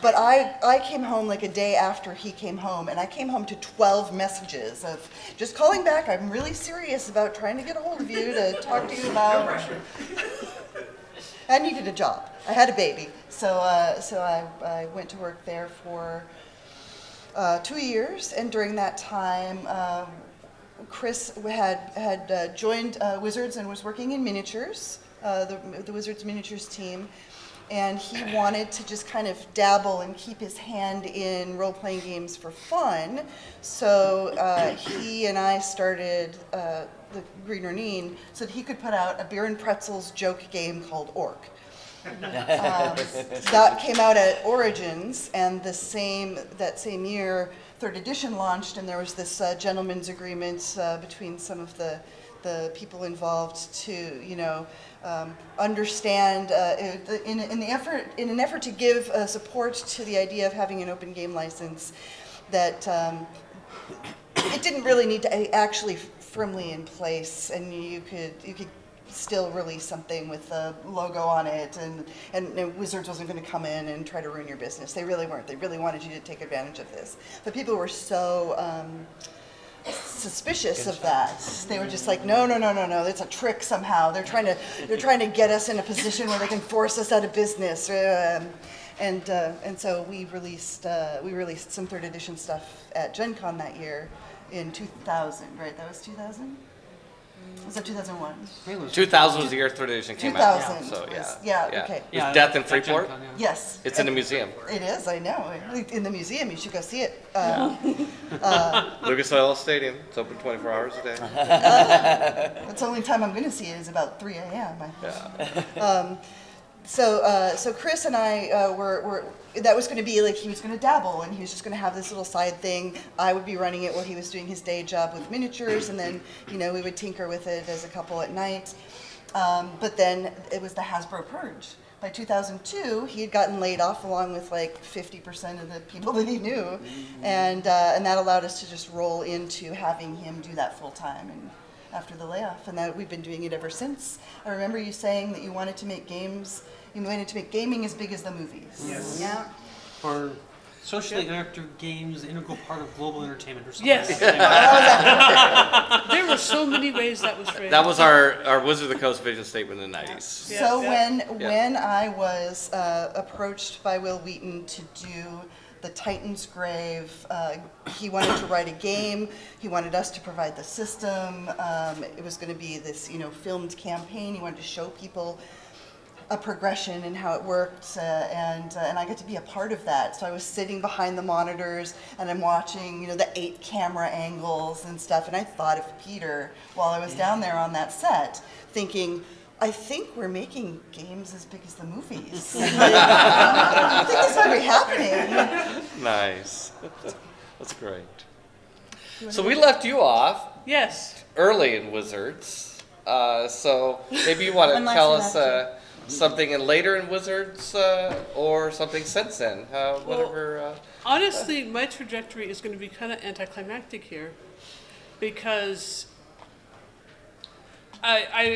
But I came home like a day after he came home, and I came home to 12 messages of just calling back. I'm really serious about trying to get a hold of you to talk to you about. I needed a job. I had a baby, so I went to work there for 2 years, and during that time, Chris had joined Wizards and was working in miniatures, the Wizards miniatures team, and he wanted to just kind of dabble and keep his hand in role-playing games for fun. So he and I started the Green Ronine so that he could put out a beer and pretzels joke game called Orc. That came out at Origins, and that same year, 3rd edition launched, and there was this gentleman's agreement between some of the people involved to, understand in an effort to give support to the idea of having an open game license, that it didn't really need to actually firmly in place, and you could still release something with a logo on it, and Wizards wasn't going to come in and try to ruin your business. They really weren't. They really wanted you to take advantage of this. But people were so suspicious of that. They were just like, no, it's a trick somehow. They're trying to get us in a position where they can force us out of business. And so we released some 3rd edition stuff at Gen Con that year in 2000, right? That was 2000? Was that 2001?
2000 was the year 3rd edition came out.
2000.
So
okay.
Was Death in Freeport?
Yes.
It's in the museum.
It is, I know. In the museum, you should go see it.
Lucas Oil Stadium. It's open 24 hours a day.
That's the only time I'm going to see it is about 3 a.m. I think.
Yeah.
So Chris and I were that was going to be like he was going to dabble, and he was just going to have this little side thing. I would be running it while he was doing his day job with miniatures, and then we would tinker with it as a couple at night. But then it was the Hasbro purge. By 2002, he had gotten laid off along with like 50% of the people that he knew, and that allowed us to just roll into having him do that full time. And after the layoff, and that we've been doing it ever since. I remember you saying that you wanted to make games. You wanted to make gaming as big as the movies.
Yes.
Yeah.
Or socially interactive games, integral part of global entertainment or something.
Yes. There were so many ways that was framed.
That was our Wizard of the Coast vision statement in the 90s.
So when I was approached by Will Wheaton to do the Titan's Grave, he wanted to write a game. He wanted us to provide the system. It was going to be this, filmed campaign. He wanted to show people a progression in how it worked, and I got to be a part of that. So I was sitting behind the monitors, and I'm watching, you know, the 8 camera angles and stuff. And I thought of Peter while I was down there on that set, thinking, I think we're making games as big as the movies. I think this might be happening.
Nice. That's great. So we left you off
Yes.
early in Wizards. So maybe you want to
One last
tell us
semester.
something in later in Wizards or something since then. Whatever.
Honestly, my trajectory is going to be kind of anticlimactic here, because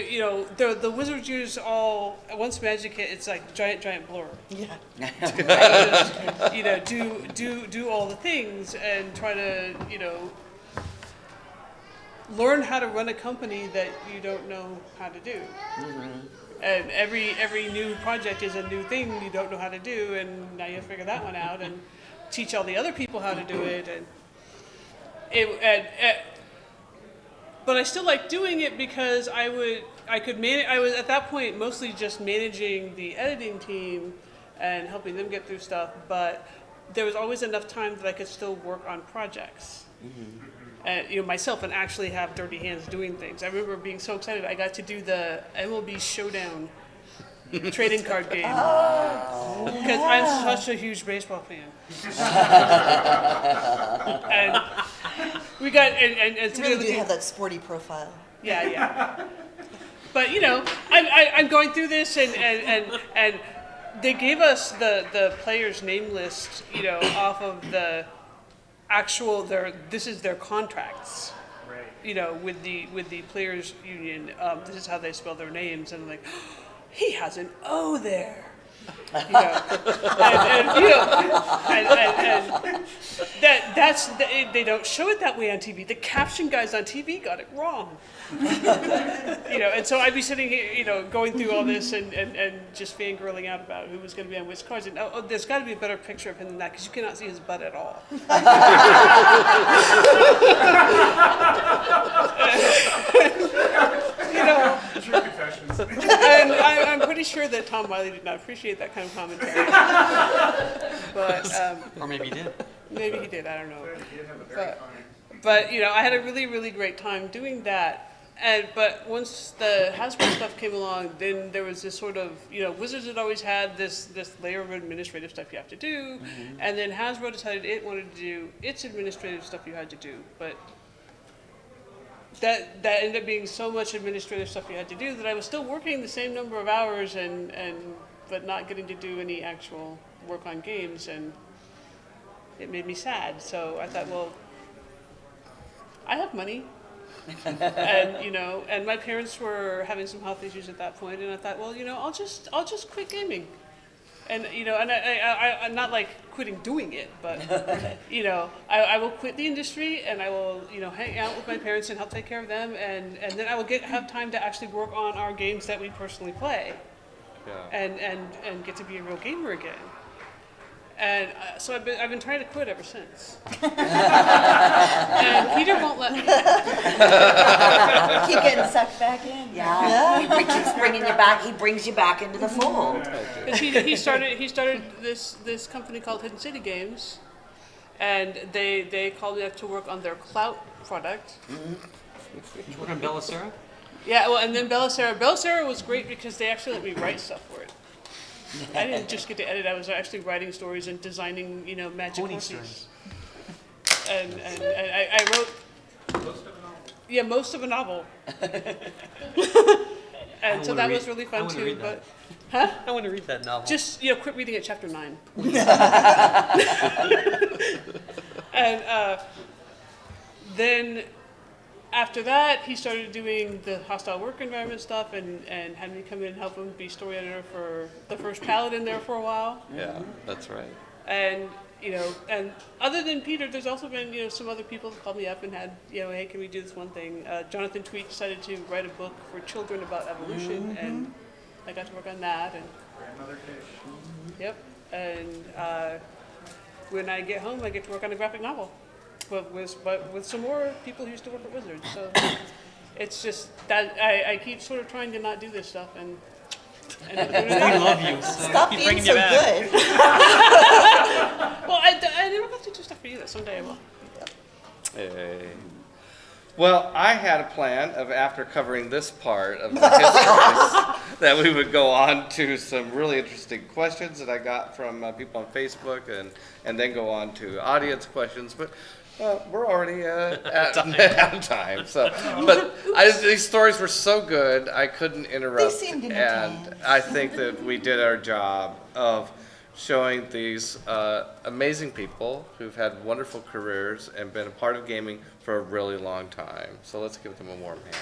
you know, the Wizards use all, once Magic hit, it's like giant blur.
Yeah.
Just, you know, do all the things and try to, you know, learn how to run a company that you don't know how to do. And every new project is a new thing you don't know how to do, and now you have to figure that one out and teach all the other people how to do it. But I still like doing it because I could manage. I was at that point mostly just managing the editing team and helping them get through stuff. But there was always enough time that I could still work on projects, you know, myself, and actually have dirty hands doing things. I remember being so excited. I got to do the MLB Showdown trading card game because I'm such a huge baseball fan. And we got and
You
to
really
do
do have that sporty profile.
yeah. But you know, I'm going through this, and they gave us the players' name list, you know, off of the actual this is their contracts,
Right.
you know, with the players' union. This is how they spell their names, and I'm like, he has an O there. You know, and you know, and that's they don't show it that way on TV. The caption guys on TV got it wrong. You know, and so I'd be sitting here, you know, going through all this and just fangirling out about who was going to be on which cards. And there's got to be a better picture of him than that, because you cannot see his butt at all. You know,
True confessions.
and I'm pretty sure that Tom Wiley did not appreciate that kind of commentary. But
Or maybe he did.
maybe he did. I don't know.
He did have a very fine.
But you know, I had a really great time doing that. But once the Hasbro stuff came along, then there was this sort of, you know, Wizards had always had this layer of administrative stuff you have to do, and then Hasbro decided it wanted to do its administrative stuff you had to do. But that ended up being so much administrative stuff you had to do that I was still working the same number of hours but not getting to do any actual work on games, and it made me sad. So I thought, well, I have money. And you know, and my parents were having some health issues at that point, and I thought, well, you know, I'll just quit gaming, and you know, and I'm not like quitting doing it, but you know, I will quit the industry, and I will, you know, hang out with my parents and help take care of them, and then I will have time to actually work on our games that we personally play, and get to be a real gamer again. And so I've been trying to quit ever since. And Peter won't let me.
Keep getting sucked back in.
Yeah, he keeps bringing you back. He brings you back into the fold.
'Cause he started this company called Hidden City Games, and they called me up to work on their Clout product.
Did you work on Belisara?
Yeah, well, and then Belisara was great because they actually let me write stuff for it. I didn't just get to edit; I was actually writing stories and designing, you know, magic
Pony
horses. And I wrote most of a novel. And so that was really fun too. But
I want to read that novel.
just, you know, quit reading at chapter 9. And then after that, he started doing the hostile work environment stuff, and had me come in and help him be story editor for the first Paladin there for a while.
Yeah, that's right.
And you know, and other than Peter, there's also been, you know, some other people that called me up and had, you know, hey, can we do this one thing? Jonathan Tweet decided to write a book for children about evolution, and I got to work on that. And
Grandmother fish.
yep. And when I get home, I get to work on a graphic novel, but with some more people who used to work at Wizards. So it's just that I keep sort of trying to not do this stuff, and End up doing
We
it.
love you, so
Stop
keep
being
bringing
so
you back.
good.
Well, I never got to do stuff for you. Someday I will.
Hey. Well, I had a plan of after covering this part of the histories that we would go on to some really interesting questions that I got from people on Facebook and then go on to audience questions. But we're already at time. So, but these stories were so good, I couldn't interrupt.
They seemed
and
entertaining.
I think that we did our job of showing these amazing people who've had wonderful careers and been a part of gaming for a really long time. So let's give them a warm hand.